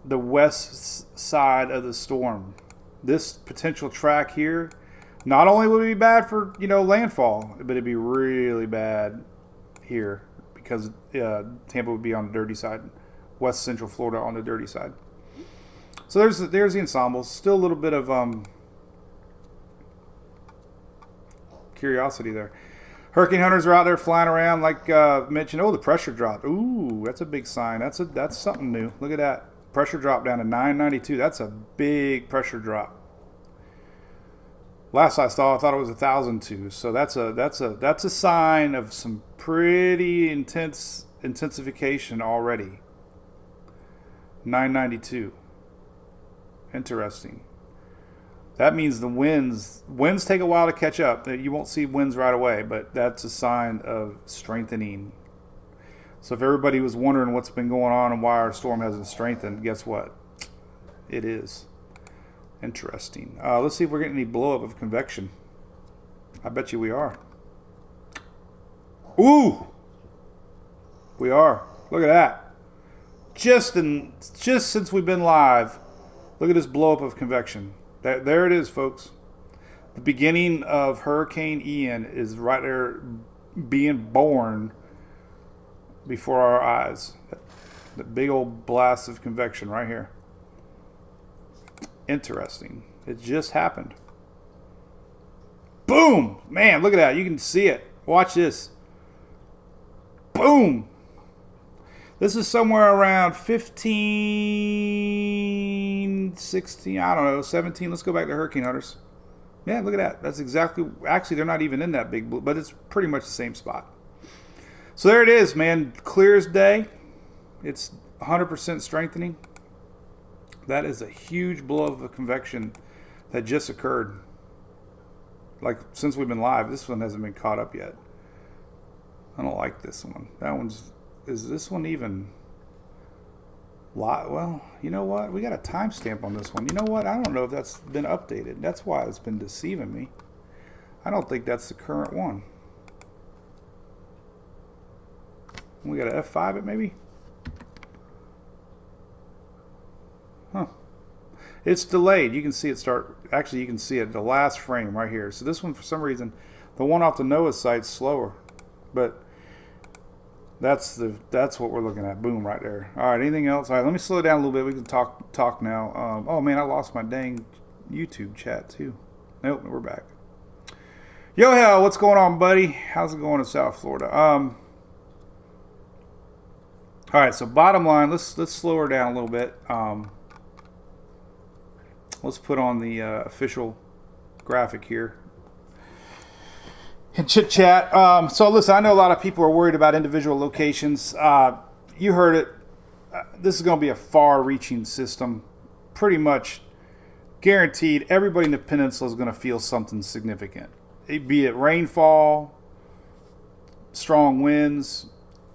the west side of the storm. This potential track here, not only would it be bad for landfall, but it'd be really bad here because Tampa would be on the dirty side, West Central Florida on the dirty side. So there's the ensembles. Still a little bit of curiosity there. Hurricane hunters are out there flying around, like mentioned. Oh, the pressure dropped. Ooh, that's a big sign. That's something new. Look at that. Pressure drop down to 992. That's a big pressure drop. Last I saw, I thought it was 1,002. So that's a sign of some pretty intense intensification already. 992. Interesting. That means the winds take a while to catch up. You won't see winds right away, but that's a sign of strengthening. So if everybody was wondering what's been going on and why our storm hasn't strengthened, guess what? It is. Interesting. Let's see if we're getting any blow up of convection. I bet you we are. Ooh! We are. Look at that. Just since we've been live, look at this blow up of convection. There it is, folks. The beginning of Hurricane Ian is right there being born before our eyes. The big old blast of convection right here. Interesting. It just happened. Boom! Man, look at that. You can see it. Watch this. Boom! This is somewhere around 15, 16, I don't know, 17. Let's go back to Hurricane Hunters. Yeah, look at that. That's exactly, actually, they're not even in that big blue, but it's pretty much the same spot. So there it is, man. Clear as day. It's 100% strengthening. That is a huge blow of convection that just occurred. Like, since we've been live, this one hasn't been caught up yet. I don't like this one. Is this one even live? Well, you know what? We got a timestamp on this one. You know what? I don't know if that's been updated. That's why it's been deceiving me. I don't think that's the current one. We got to F5 it maybe? Huh. It's delayed. You can see it start. Actually, you can see it, the last frame right here. So this one, for some reason, the one off the NOAA site's slower. But that's what we're looking at. Boom, right there. All right, anything else? All right, let me slow it down a little bit. We can talk now. Oh man, I lost my dang YouTube chat too. Nope, we're back. Yo, hell, what's going on, buddy? How's it going in South Florida? All right, so bottom line, let's slow her down a little bit. Let's put on the official graphic here. And chit chat. So listen, I know a lot of people are worried about individual locations. You heard it. This is going to be a far-reaching system. Pretty much guaranteed everybody in the peninsula is going to feel something significant. Be it rainfall, strong winds,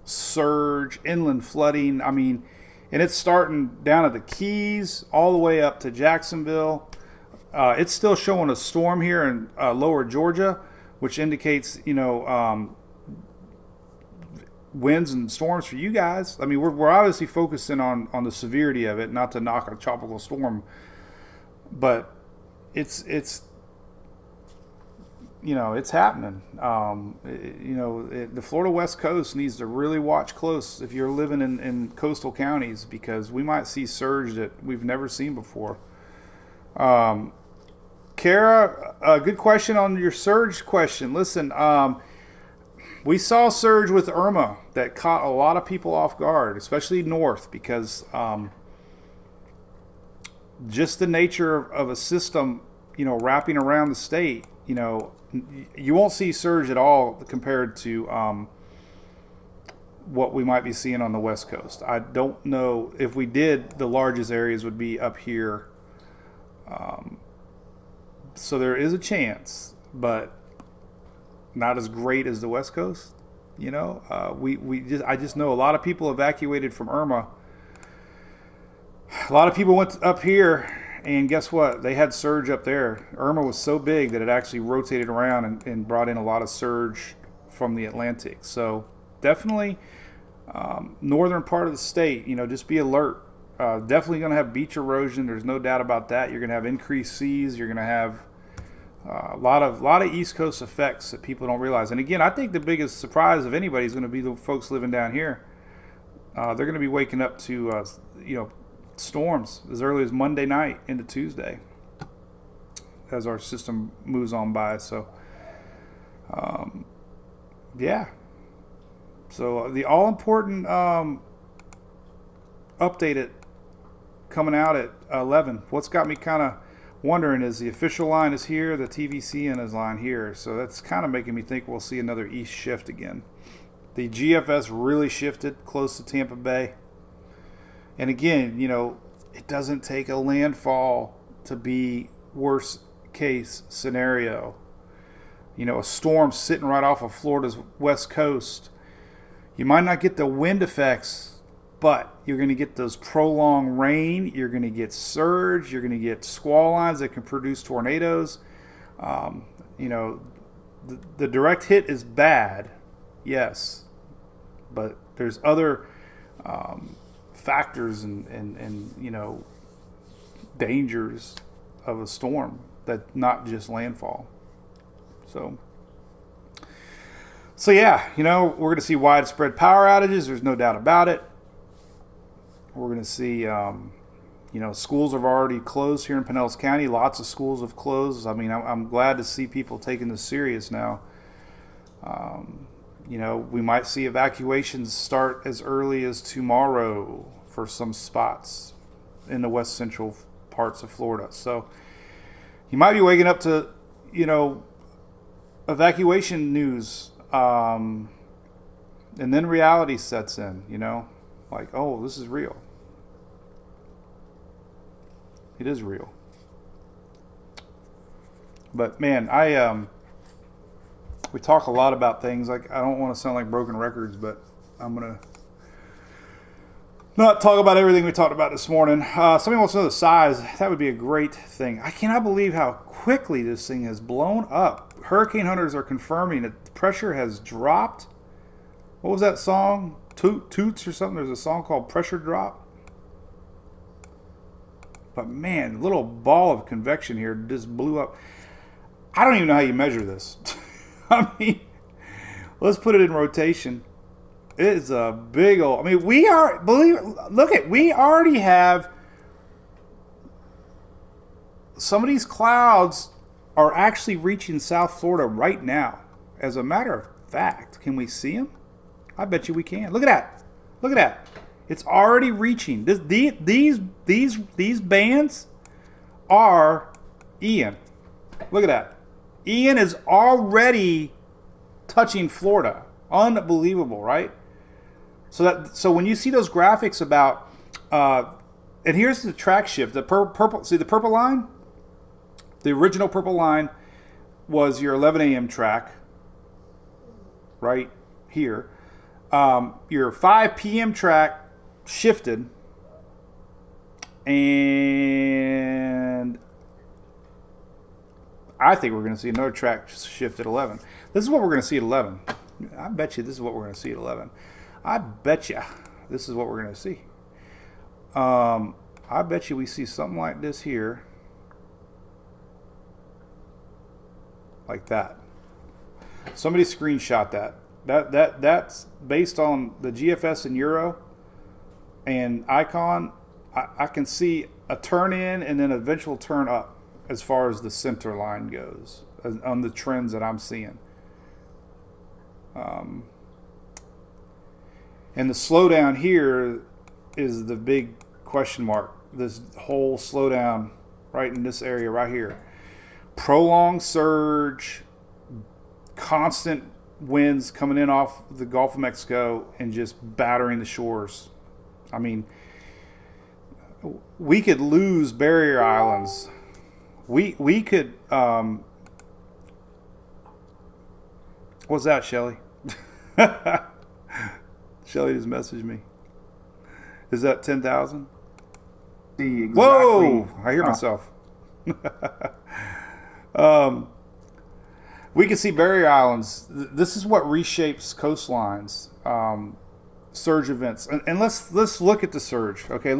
surge, inland flooding. I mean, and it's starting down at the Keys all the way up to Jacksonville. It's still showing a storm here in lower Georgia, which indicates, winds and storms for you guys. I mean, we're obviously focusing on the severity of it, not to knock a tropical storm, but it's happening. The Florida West Coast needs to really watch close if you're living in coastal counties, because we might see surge that we've never seen before. Kara, good question on your surge question. Listen, we saw surge with Irma that caught a lot of people off guard, especially north, because just the nature of a system, wrapping around the state, you won't see surge at all compared to what we might be seeing on the West Coast. I don't know if we did, the largest areas would be up here So there is a chance, but not as great as the West Coast. I just know a lot of people evacuated from Irma. A lot of people went up here, and guess what? They had surge up there. Irma was so big that it actually rotated around and brought in a lot of surge from the Atlantic. So definitely northern part of the state, just be alert. Definitely going to have beach erosion. There's no doubt about that. You're going to have increased seas. You're going to have a lot of East Coast effects that people don't realize. And again, I think the biggest surprise of anybody is going to be the folks living down here. They're going to be waking up to storms as early as Monday night into Tuesday as our system moves on by. So, yeah. So the all-important update coming out at 11. What's got me kind of wondering is the official line is here, the TVCN is line here. So that's kind of making me think we'll see another east shift again. The GFS really shifted close to Tampa Bay. And again, it doesn't take a landfall to be worst case scenario. A storm sitting right off of Florida's west coast. You might not get the wind effects, but you're going to get those prolonged rain. You're going to get surge. You're going to get squall lines that can produce tornadoes. The direct hit is bad, yes, but there's other factors and dangers of a storm that not just landfall. So yeah, we're going to see widespread power outages. There's no doubt about it. We're going to see, schools have already closed here in Pinellas County. Lots of schools have closed. I mean, I'm glad to see people taking this serious now. We might see evacuations start as early as tomorrow for some spots in the west central parts of Florida. So you might be waking up to, evacuation news. And then reality sets in, like, oh, this is real. It is real. But man, we talk a lot about things. Like, I don't want to sound like broken records, but I'm gonna not talk about everything we talked about this morning. Somebody wants to know the size. That would be a great thing. I cannot believe how quickly this thing has blown up. Hurricane hunters are confirming that the pressure has dropped. What was that song? Toots or something? There's a song called Pressure Drop. But man, little ball of convection here just blew up. I don't even know how you measure this. I mean, let's put it in rotation. It's a big old. I mean, we already have. Some of these clouds are actually reaching South Florida right now. As a matter of fact, can we see them? I bet you we can. Look at that. Look at that. It's already reaching. These bands are Ian. Look at that. Ian is already touching Florida. Unbelievable, right? So when you see those graphics about, and here's the track shift. The purple. See the purple line? The original purple line was your 11 a.m. track, right here. Your 5 p.m. track shifted, and I think we're going to see another track shift at 11. This is what we're going to see at 11. I bet you this is what we're going to see at 11. I bet you this is what we're going to see. I bet you we see something like this here. Like that. Somebody screenshot that. That's based on the GFS and Euro and Icon. I can see a turn in and then an eventual turn up as far as the center line goes on the trends that I'm seeing. And the slowdown here is the big question mark. This whole slowdown right in this area right here. Prolonged surge, constant winds coming in off the Gulf of Mexico and just battering the shores. I mean, we could lose barrier islands we could. What's that, Shelly? Shelly just messaged me. Is that 10,000? See exactly. Whoa! I hear myself. We can see barrier islands. This is what reshapes coastlines, surge events, and let's look at the surge. Okay,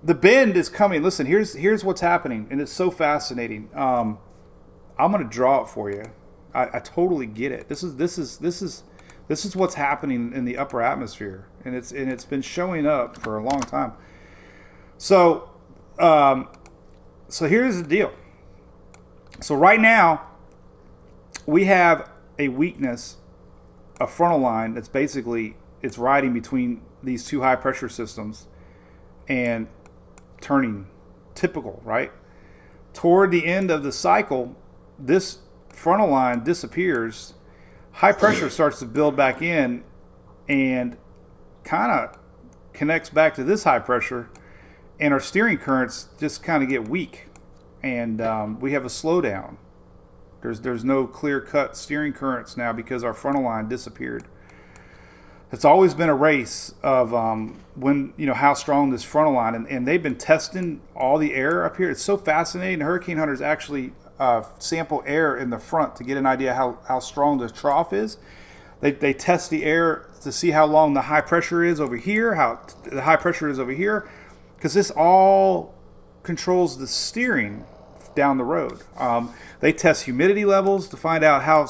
the bend is coming. Listen, here's what's happening, and it's so fascinating. I'm going to draw it for you. I totally get it. This is what's happening in the upper atmosphere, and it's been showing up for a long time. So here's the deal. So right now we have a weakness, a frontal line that's basically it's riding between these two high pressure systems and turning typical, right? Toward the end of the cycle, this frontal line disappears, high pressure starts to build back in and kind of connects back to this high pressure, and our steering currents just kind of get weak, and we have a slowdown. There's no clear-cut steering currents now because our frontal line disappeared. It's always been a race of how strong this frontal line, and they've been testing all the air up here. It's so fascinating. Hurricane hunters actually sample air in the front to get an idea how strong the trough is. They test the air to see how long the high pressure is over here, how the high pressure is over here, because this all controls the steering down the road. They test humidity levels to find out how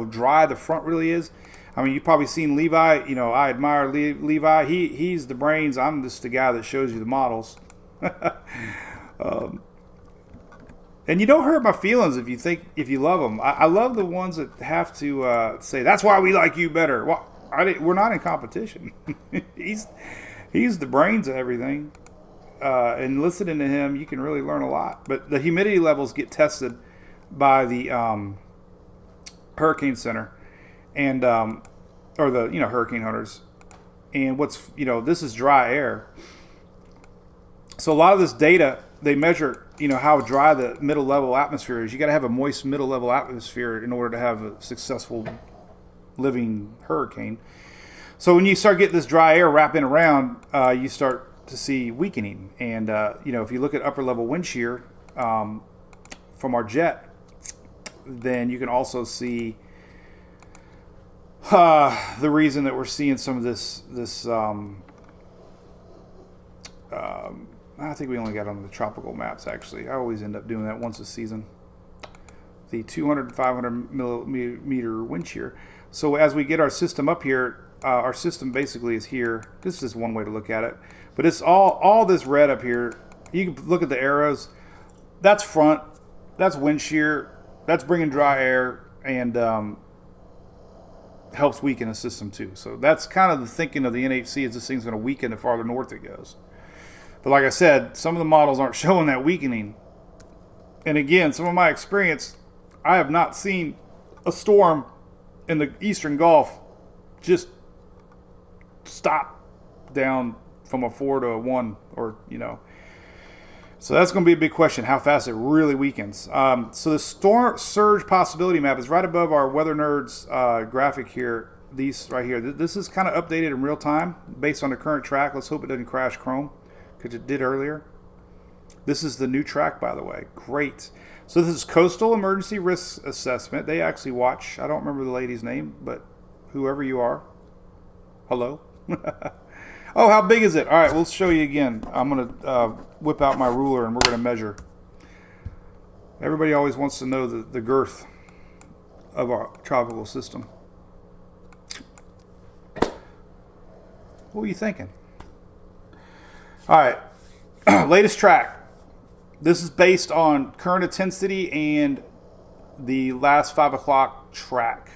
dry the front really is. I mean, you've probably seen Levi. I admire Levi. He's the brains. I'm just the guy that shows you the models. And you don't hurt my feelings if you love them. I love the ones that have to say that's why we like you better. Well, we're not in competition. He's the brains of everything. And listening to him, you can really learn a lot. But the humidity levels get tested by the Hurricane Center and or the hurricane hunters. And this is dry air. So a lot of this data, they measure how dry the middle level atmosphere is. You got to have a moist middle level atmosphere in order to have a successful living hurricane. So when you start getting this dry air wrapping around, you start to see weakening. And if you look at upper level wind shear from our jet, then you can also see the reason that we're seeing some of this I think we only got on the tropical maps, actually. I always end up doing that once a season. The 200 and 500 millimeter wind shear. So as we get our system up here, our system basically is here. This is one way to look at it. But it's all this red up here. You can look at the arrows. That's front. That's wind shear. That's bringing dry air and helps weaken the system too. So that's kind of the thinking of the NHC is this thing's going to weaken the farther north it goes. But like I said, some of the models aren't showing that weakening. And again, some of my experience, I have not seen a storm in the Eastern Gulf just stop down from a 4 to a 1 or. So that's going to be a big question, how fast it really weakens. So the storm surge possibility map is right above our Weather Nerds graphic here. These right here. This is kind of updated in real time based on the current track. Let's hope it doesn't crash Chrome, because it did earlier. This is the new track, by the way. Great. So this is Coastal Emergency Risk Assessment. They actually watch. I don't remember the lady's name, but whoever you are, hello. Oh, how big is it? All right, we'll show you again. I'm going to whip out my ruler, and we're going to measure. Everybody always wants to know the girth of our tropical system. What were you thinking? All right, latest track. This is based on current intensity and the last 5 o'clock track.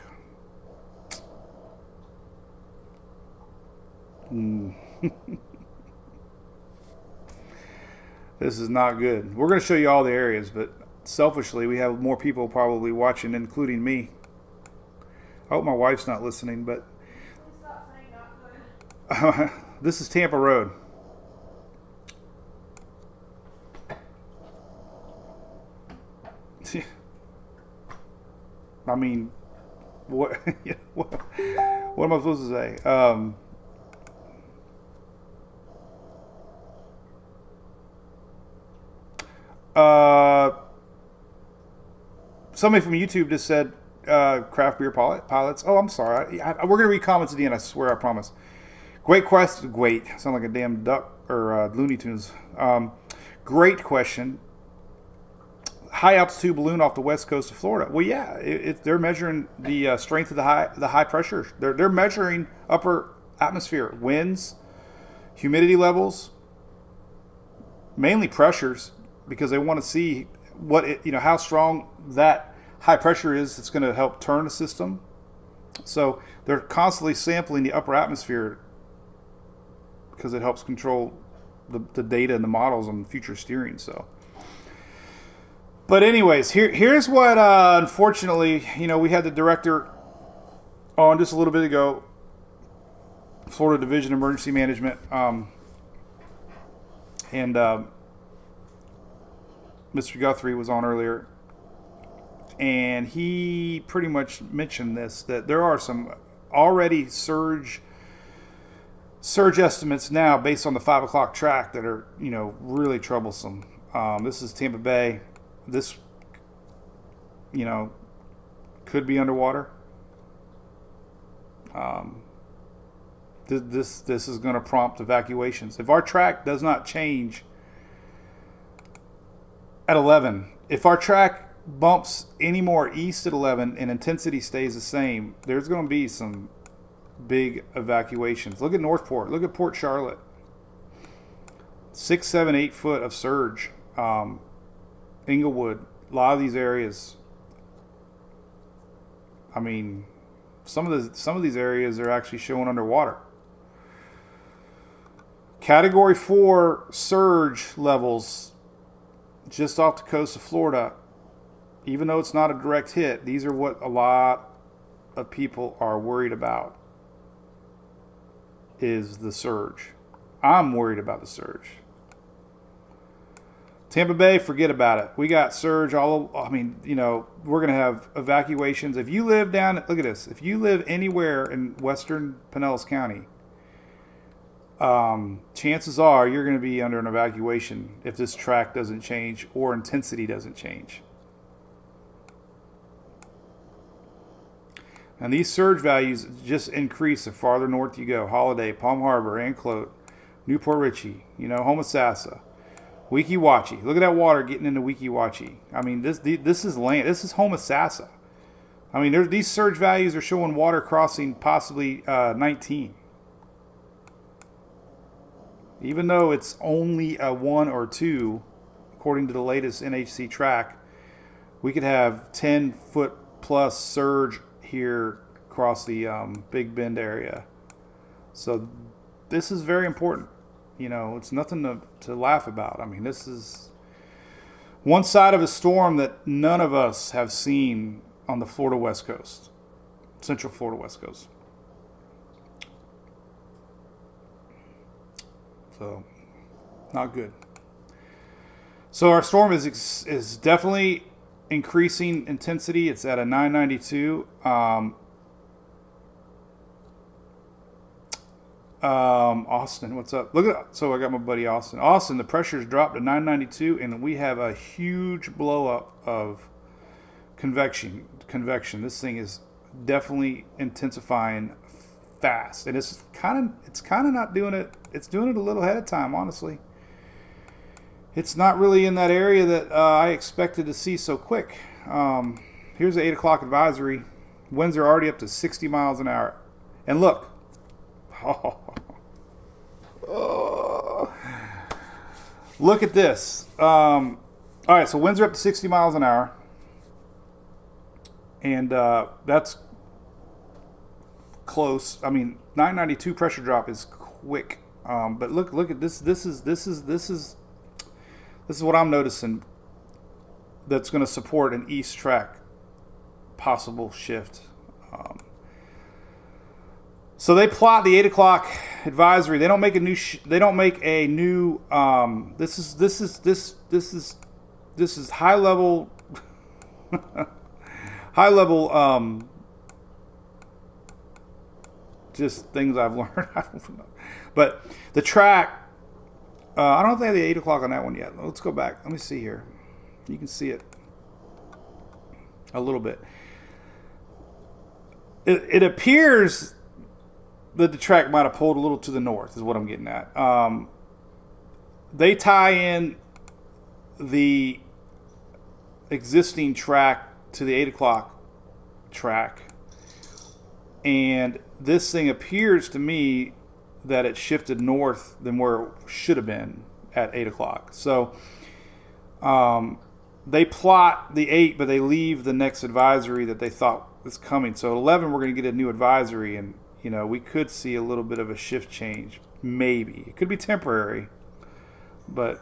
This is not good. We're going to show you all the areas, but selfishly, we have more people probably watching, including me. I hope my wife's not listening, but Stop saying not good. this is Tampa Road. I mean, what? What am I supposed to say? Somebody from YouTube just said craft beer pilots. Oh, I'm sorry. We're gonna read comments at the end. I swear, I promise. Great question. Great. Sound like a damn duck or Looney Tunes. Great question. High altitude balloon off the west coast of Florida. Well, yeah, they're measuring the strength of the high pressure. They're measuring upper atmosphere, winds, humidity levels, mainly pressures, because they want to see how strong that high pressure is. It's going to help turn the system. So they're constantly sampling the upper atmosphere because it helps control the data and the models on future steering. So, but anyways, here's what unfortunately, we had the director on just a little bit ago, Florida Division of Emergency Management, and Mr. Guthrie was on earlier, and he pretty much mentioned that there are some already surge estimates now based on the 5 o'clock track that are really troublesome. This is Tampa Bay. This could be underwater. This is going to prompt evacuations if our track does not change at 11. If our track bumps any more east at 11 and intensity stays the same, there's going to be some big evacuations. Look at Northport. Look at Port Charlotte. 6, 7, 8 foot of surge. Inglewood. A lot of these areas. I mean, some of these areas are actually showing underwater. Category 4 surge levels just off the coast of Florida. Even though it's not a direct hit, these are what a lot of people are worried about, is the surge. I'm worried about the surge. Tampa Bay, forget about it. We got surge all. We're going to have evacuations. If you live look at this. If you live anywhere in western Pinellas County, chances are you're going to be under an evacuation if this track doesn't change or intensity doesn't change. And these surge values just increase the farther north you go. Holiday, Palm Harbor, Anclote, Newport Richey, Homosassa, Weeki Wachee. Look at that water getting into Weeki Wachee. I mean, this is land. This is Homosassa. I mean, these surge values are showing water crossing possibly 19. Even though it's only a 1 or 2, according to the latest NHC track, we could have 10 foot plus surge here across the Big Bend area. So this is very important. It's nothing to laugh about. I mean, this is one side of a storm that none of us have seen on the Florida West Coast, Central Florida West Coast. So, not good. So our storm is definitely increasing intensity. It's at a 992. Austin, what's up? Look at, so I got my buddy Austin. Austin, the pressure's dropped to 992, and we have a huge blow up of convection. This thing is definitely intensifying fast, and it's kind of not doing it. It's doing it a little ahead of time, honestly. It's not really in that area that I expected to see so quick. Here's the 8 o'clock advisory. Winds are already up to 60 miles an hour. And look. Look at this. All right, so winds are up to 60 miles an hour. And that's close. I mean, 992 pressure drop is quick. But look at this. This is what I'm noticing that's going to support an east track possible shift. So they plot the 8 o'clock advisory. They don't make a new. This is high level High level, just things I've learned. I don't know. But the track, I don't think I have the 8 o'clock on that one yet. Let's go back. Let me see here. You can see it a little bit. It appears that the track might have pulled a little to the north, is what I'm getting at. They tie in the existing track to the 8 o'clock track, and this thing appears to me that it shifted north than where it should have been at 8 o'clock. So they plot the 8, but they leave the next advisory that they thought was coming. So at 11, we're going to get a new advisory, and we could see a little bit of a shift change. Maybe it could be temporary, but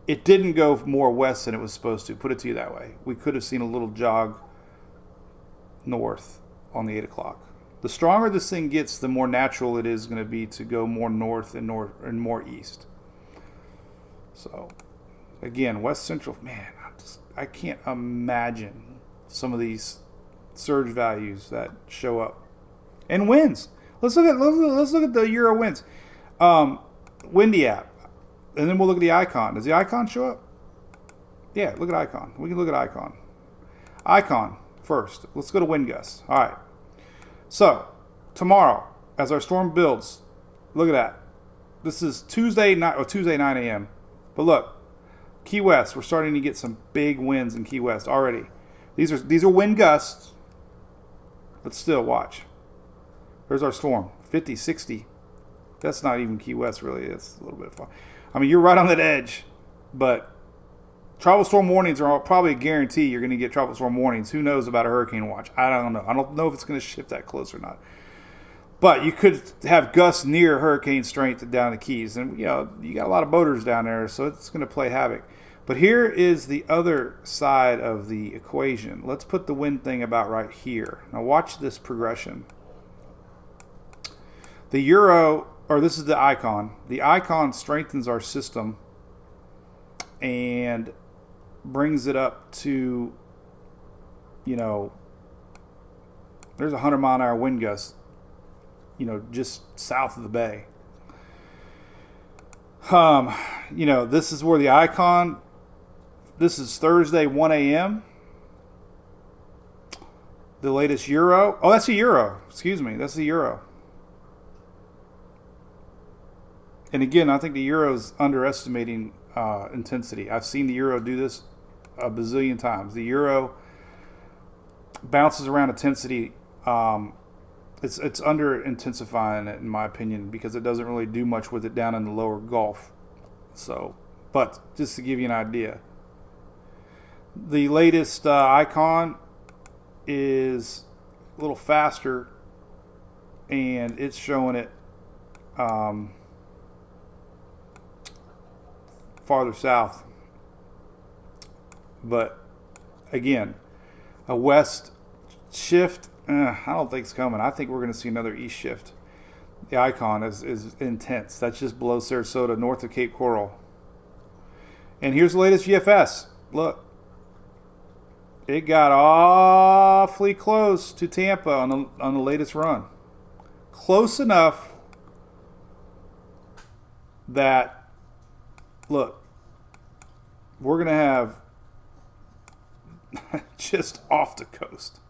it didn't go more west than it was supposed to. Put it to you that way. We could have seen a little jog north on the 8 o'clock. The stronger this thing gets, the more natural it is going to be to go more north and more east. So, again, west central, man, I can't imagine some of these surge values that show up. And winds. Let's look at the Euro winds. Windy app. And then we'll look at the icon. Does the icon show up? Yeah, look at icon. We can look at icon. Icon first. Let's go to wind gusts. All right. So, tomorrow, as our storm builds, look at that. This is Tuesday 9 a.m. But look, Key West, we're starting to get some big winds in Key West already. These are wind gusts, but still, watch. There's our storm, 50, 60. That's not even Key West, really. It's a little bit far. I mean, you're right on that edge, but tropical storm warnings are probably a guarantee you're going to get tropical storm warnings. Who knows about a hurricane watch? I don't know. I don't know if it's going to shift that close or not. But you could have gusts near hurricane strength down the Keys. And, you got a lot of boaters down there, so it's going to play havoc. But here is the other side of the equation. Let's put the wind thing about right here. Now watch this progression. The Euro, or this is the icon. The icon strengthens our system and brings it up to, there's 100-mile-an-hour wind gust, just south of the bay. This is where the icon, this is Thursday, 1 a.m. The latest Euro. Oh, that's a Euro. Excuse me. That's the Euro. And again, I think the Euro is underestimating intensity. I've seen the Euro do this a bazillion times. The Euro bounces around intensity. It's under intensifying it, in my opinion, because it doesn't really do much with it down in the lower Gulf. So, but just to give you an idea, the latest icon is a little faster, and it's showing it farther south. But again, a west shift, I don't think it's coming. I think we're going to see another east shift. The icon is intense. That's just below Sarasota, north of Cape Coral. And here's the latest GFS. Look. It got awfully close to Tampa on the latest run. Close enough that, look, we're going to have just off the coast.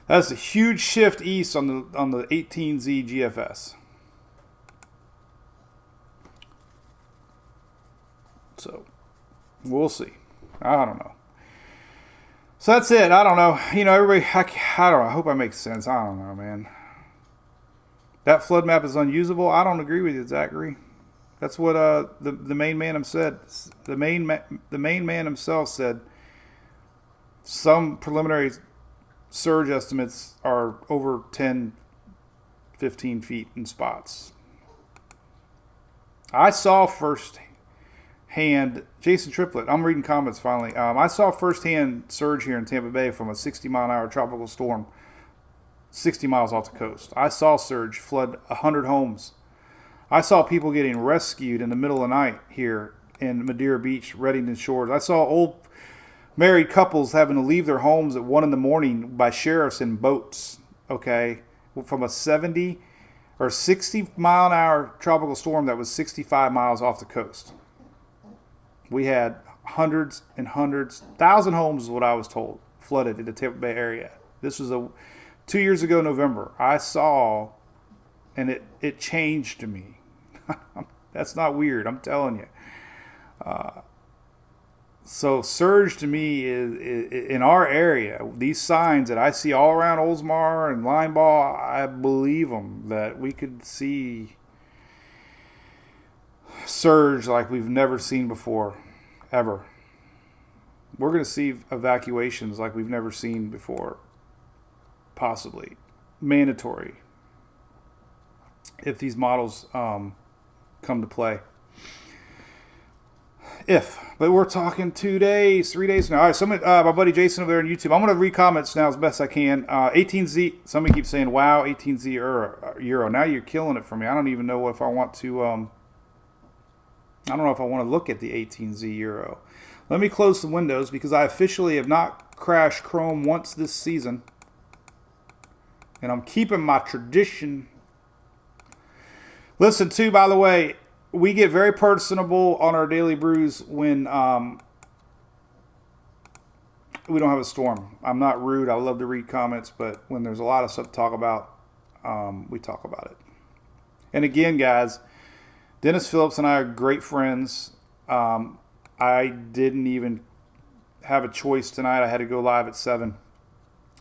That's a huge shift east on the 18Z GFS. So, we'll see. I don't know. So that's it. I don't know. Everybody, I don't know. I hope I make sense. I don't know, man. That flood map is unusable. I don't agree with you, Zachary. That's what the main man himself said. The main man himself said some preliminary surge estimates are over 10, 15 feet in spots. I saw firsthand, Jason Triplett, I'm reading comments finally. I saw firsthand surge here in Tampa Bay from a 60-mile-an-hour tropical storm 60 miles off the coast. I saw surge flood 100 homes. I saw people getting rescued in the middle of the night here in Madeira Beach, Reddington Shores. I saw married couples having to leave their homes at 1 in the morning by sheriffs in boats. Okay, from a 70 or 60-mile-an-hour tropical storm that was 65 miles off the coast. We had hundreds and hundreds, 1,000 homes is what I was told, flooded in the Tampa Bay area. This was 2 years ago, November. I saw, and it changed me. That's not weird, I'm telling you. So surge to me is in our area. These signs that I see all around Oldsmar and Linebaugh, I believe them that we could see surge like we've never seen before, ever. We're going to see evacuations like we've never seen before, possibly mandatory, if these models come to play. But we're talking 2 days, 3 days now. All right, my buddy Jason over there on YouTube. I'm going to read comments now as best I can. 18Z, somebody keeps saying, wow, 18Z Euro. Now you're killing it for me. I don't even know if I want to, I don't know if I want to look at the 18Z Euro. Let me close the windows because I officially have not crashed Chrome once this season. And I'm keeping my tradition. Listen, too, by the way, we get very personable on our Daily Brews when we don't have a storm. I'm not rude. I love to read comments, but when there's a lot of stuff to talk about, we talk about it. And again, guys, Dennis Phillips and I are great friends. I didn't even have a choice tonight. I had to go live at 7.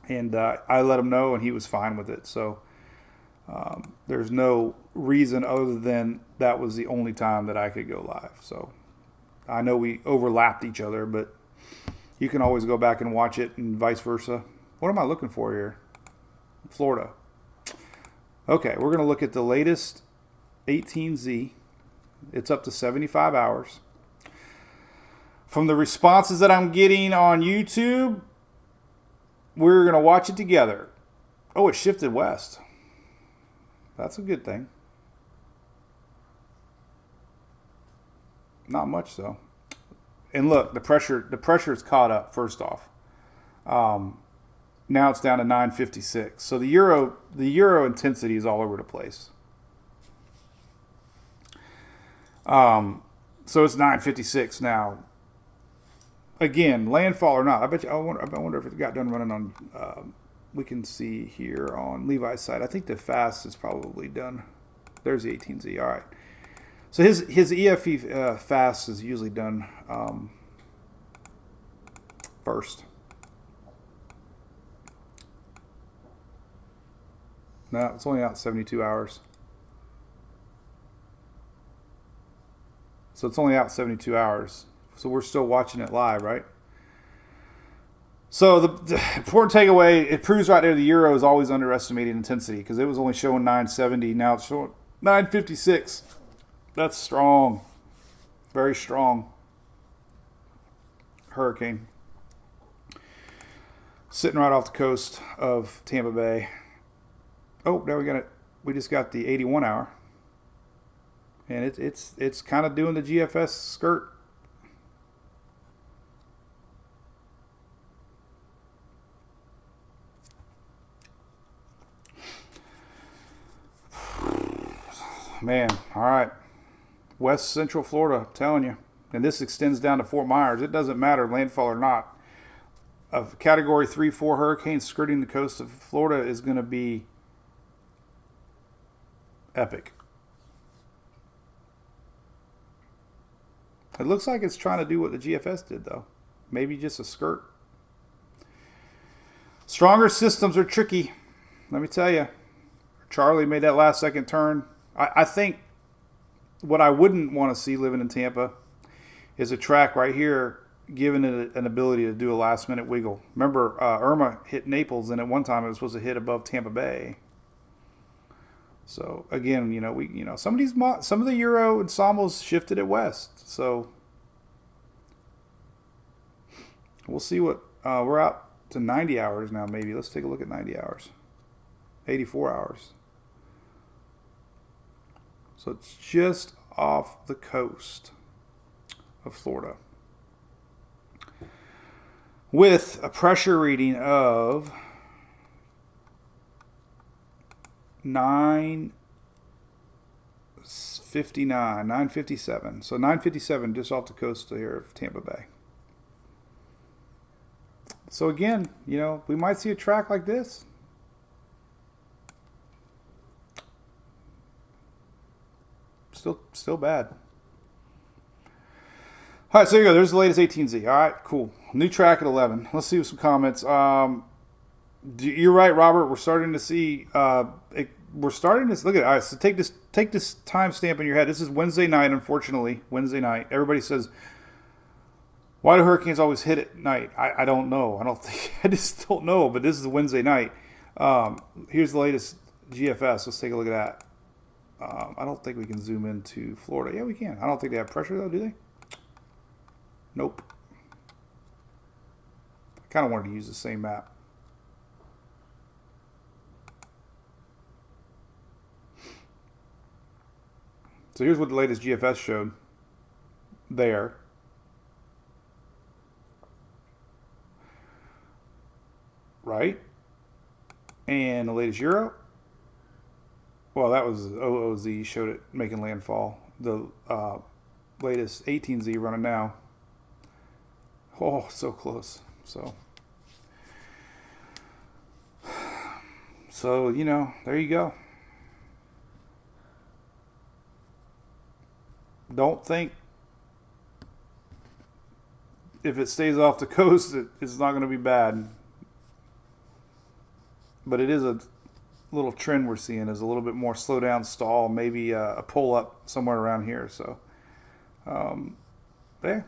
And I let him know, and he was fine with it. So there's no reason other than that was the only time that I could go live. So I know we overlapped each other, but you can always go back and watch it and vice versa. What am I looking for here? Florida. Okay, we're going to look at the latest 18Z. It's up to 75 hours. From the responses that I'm getting on YouTube, we're going to watch it together. Oh, it shifted west. That's a good thing. Not much though. And look, the pressure is caught up. First off, now it's down to 956. So the euro intensity is all over the place. So it's 956 now. Again, landfall or not, I wonder if it got done running on. We can see here on Levi's side. I think the fast is probably done. There's the 18Z. All right. So his EFE fast is usually done first. No, it's only out 72 hours. So it's only out 72 hours. So we're still watching it live, right? So the important takeaway, it proves right there the euro is always underestimating intensity because it was only showing 970. Now it's showing 956. That's strong. Very strong. Hurricane. Sitting right off the coast of Tampa Bay. Oh, there we got it. We just got the 81 hour. And it's kind of doing the GFS skirt. Man, all right. West Central Florida, I'm telling you. And this extends down to Fort Myers. It doesn't matter, landfall or not. A Category 3-4 hurricane skirting the coast of Florida is going to be epic. It looks like it's trying to do what the GFS did, though. Maybe just a skirt. Stronger systems are tricky. Let me tell you. Charlie made that last second turn. I think what I wouldn't want to see living in Tampa is a track right here giving it an ability to do a last minute wiggle. Remember, Irma hit Naples, and at one time it was supposed to hit above Tampa Bay. So again, some of the euro ensembles shifted it west. So we'll see what we're out to 90 hours now. Maybe let's take a look at 90 hours, 84 hours. So it's just off the coast of Florida. with a pressure reading of 959, 957. So 957 just off the coast here of Tampa Bay. So again, we might see a track like this. Still bad. All right, so there you go. There's the latest 18Z. All right, cool. New track at 11. Let's see some comments. You're right, Robert. We're starting to see. We're starting to look at it. All right, so take this timestamp in your head. This is Wednesday night. Unfortunately, Wednesday night. Everybody says, "Why do hurricanes always hit at night?" I don't know. I just don't know. But this is Wednesday night. Here's the latest GFS. Let's take a look at that. I don't think we can zoom into Florida. Yeah, we can. I don't think they have pressure though, do they? Nope. I kind of wanted to use the same map. So here's what the latest GFS showed there. Right? And the latest Euro. Well, that was OOZ showed it making landfall. The latest 18Z running now. Oh, so close. So there you go. Don't think if it stays off the coast, it's not going to be bad. But it is a little trend we're seeing is a little bit more slow down, stall, maybe a pull up somewhere around here. So there.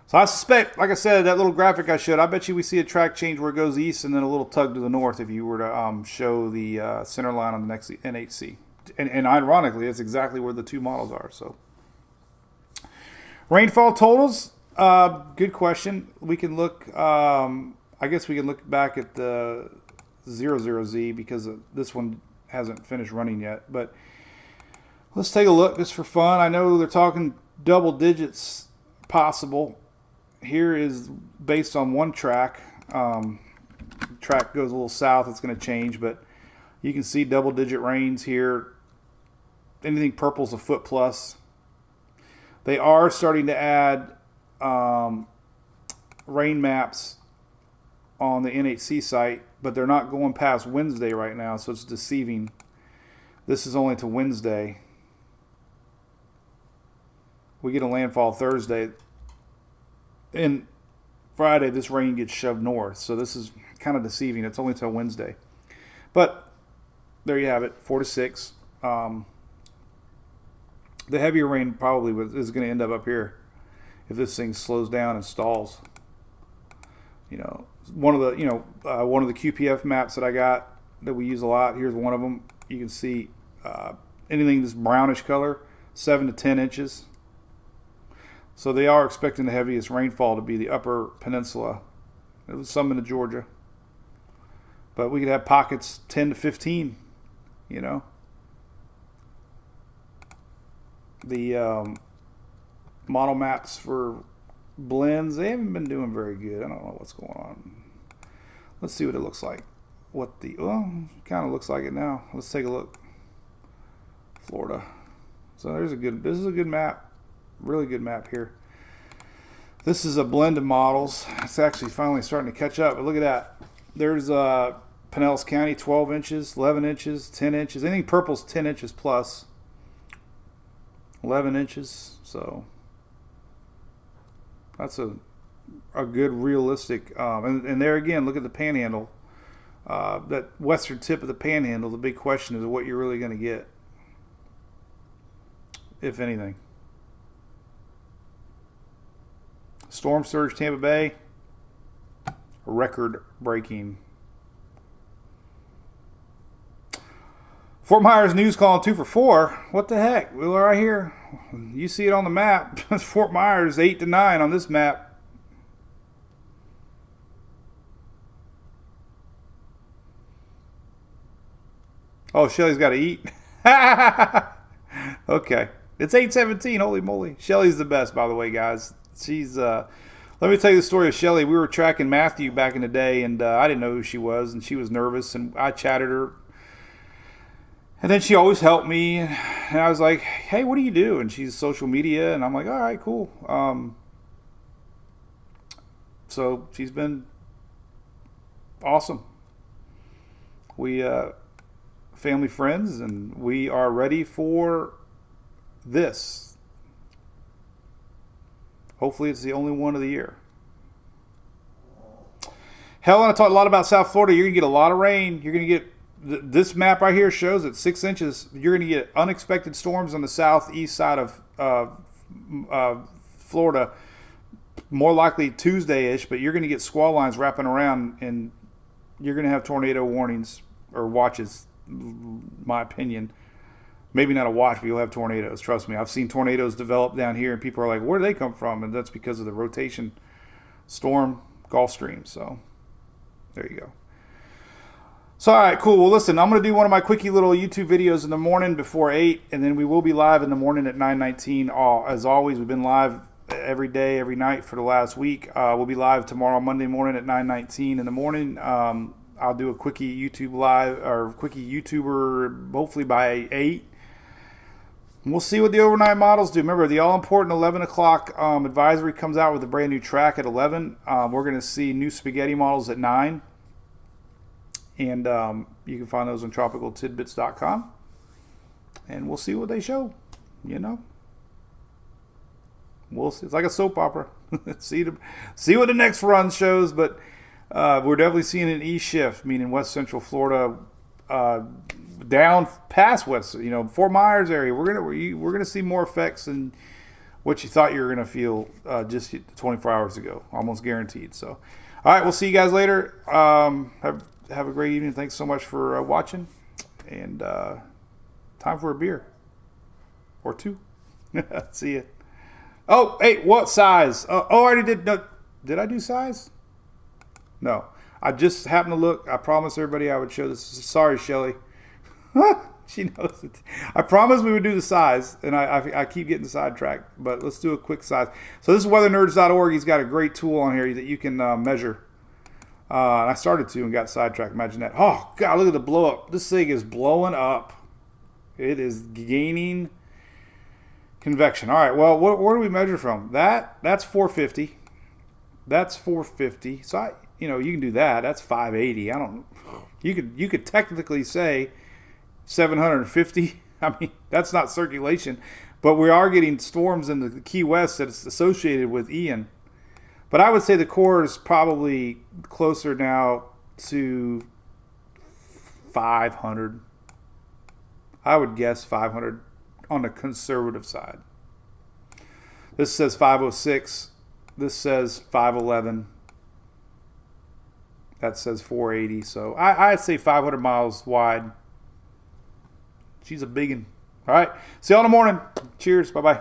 So I suspect, like I said, that little graphic I showed, I bet you we see a track change where it goes east and then a little tug to the north if you were to show the center line on the next NHC. And ironically, it's exactly where the two models are. So rainfall totals, good question. We can look, I guess we can look back at the 00Z because this one hasn't finished running yet. But let's take a look just for fun. I know they're talking double digits possible. Here is based on one track. Track goes a little south, it's going to change, but you can see double-digit rains here. Anything purple's a foot plus. They are starting to add rain maps on the NHC site, but they're not going past Wednesday right now, so it's deceiving. This is only to Wednesday. We get a landfall Thursday. And Friday, this rain gets shoved north. So this is kind of deceiving. It's only till Wednesday. But there you have it, 4 to 6. The heavier rain probably is going to end up here if this thing slows down and stalls. One of the QPF maps that I got that we use a lot. Here's one of them. You can see anything this brownish color, 7 to 10 inches. So they are expecting the heaviest rainfall to be the upper peninsula. There was some into Georgia. But we could have pockets 10 to 15, The model maps for blends, they haven't been doing very good. I don't know what's going on. Let's see what it looks like. Kind of looks like it now. Let's take a look. Florida. So this is a good map. Really good map here. This is a blend of models. It's actually finally starting to catch up. But look at that. There's Pinellas County, 12 inches, 11 inches, 10 inches. Anything purple's 10 inches plus. 11 inches. So that's a good realistic. And there again, look at the panhandle. That western tip of the panhandle. The big question is what you're really going to get, if anything. Storm surge Tampa Bay, record breaking. Fort Myers news calling 2 for 4. What the heck? We're right here. You see it on the map. Fort Myers 8 to 9 on this map. Oh, Shelly's got to eat. Okay. It's 8:17. Holy moly. Shelly's the best, by the way, guys. She's Let me tell you the story of Shelly. We were tracking Matthew back in the day, and I didn't know who she was, and she was nervous, and I chatted her. And then she always helped me, and I was like, hey, what do you do? And she's social media, and I'm like, all right, cool. So she's been awesome. We family friends, and we are ready for this. Hopefully it's the only one of the year. Hell, I talked a lot about South Florida. You're going to get a lot of rain. You're going to get, this map right here shows at 6 inches. You're going to get unexpected storms on the southeast side of Florida. More likely Tuesday-ish, but you're going to get squall lines wrapping around, and you're going to have tornado warnings or watches, my opinion. Maybe not a watch, but you'll have tornadoes. Trust me. I've seen tornadoes develop down here, and people are like, where do they come from? And that's because of the rotation storm Gulf Stream. So there you go. So, all right, cool. Well, listen, I'm going to do one of my quickie little YouTube videos in the morning before 8, and then we will be live in the morning at 9:19. As always, we've been live every day, every night for the last week. We'll be live tomorrow, Monday morning at 9:19 in the morning. I'll do a quickie YouTube live, or quickie YouTuber, hopefully by 8. We'll see what the overnight models do. Remember, the all-important 11 o'clock advisory comes out with a brand new track at 11. We're going to see new spaghetti models at 9. And you can find those on tropicaltidbits.com. And we'll see what they show, you know. We'll see. It's like a soap opera. see what the next run shows, but we're definitely seeing an E shift, meaning West Central Florida down past West, Fort Myers area. We're gonna see more effects than what you thought you were gonna feel just 24 hours ago, almost guaranteed. So, all right, we'll see you guys later. Have a great evening. Thanks so much for watching, and time for a beer or two. See ya. Oh, hey, what size? I already did. No, did I do size? No. I just happened to look. I promised everybody I would show this. Sorry, Shelly. She knows it. I promised we would do the size, and I keep getting sidetracked. But let's do a quick size. So this is weathernerds.org. He's got a great tool on here that you can measure. And I started to and got sidetracked. Imagine that. Oh, God, look at the blow up. This thing is blowing up. It is gaining convection. All right, well, where do we measure from? That's 450. That's 450. So you can do that. That's 580. You could technically say 750. I mean, that's not circulation, but we are getting storms in the Key West that's associated with Ian. But I would say the core is probably closer now to 500. I would guess 500 on the conservative side. This says 506. This says 511. That says 480. So I'd say 500 miles wide. She's a biggin'. All right. See you all in the morning. Cheers. Bye-bye.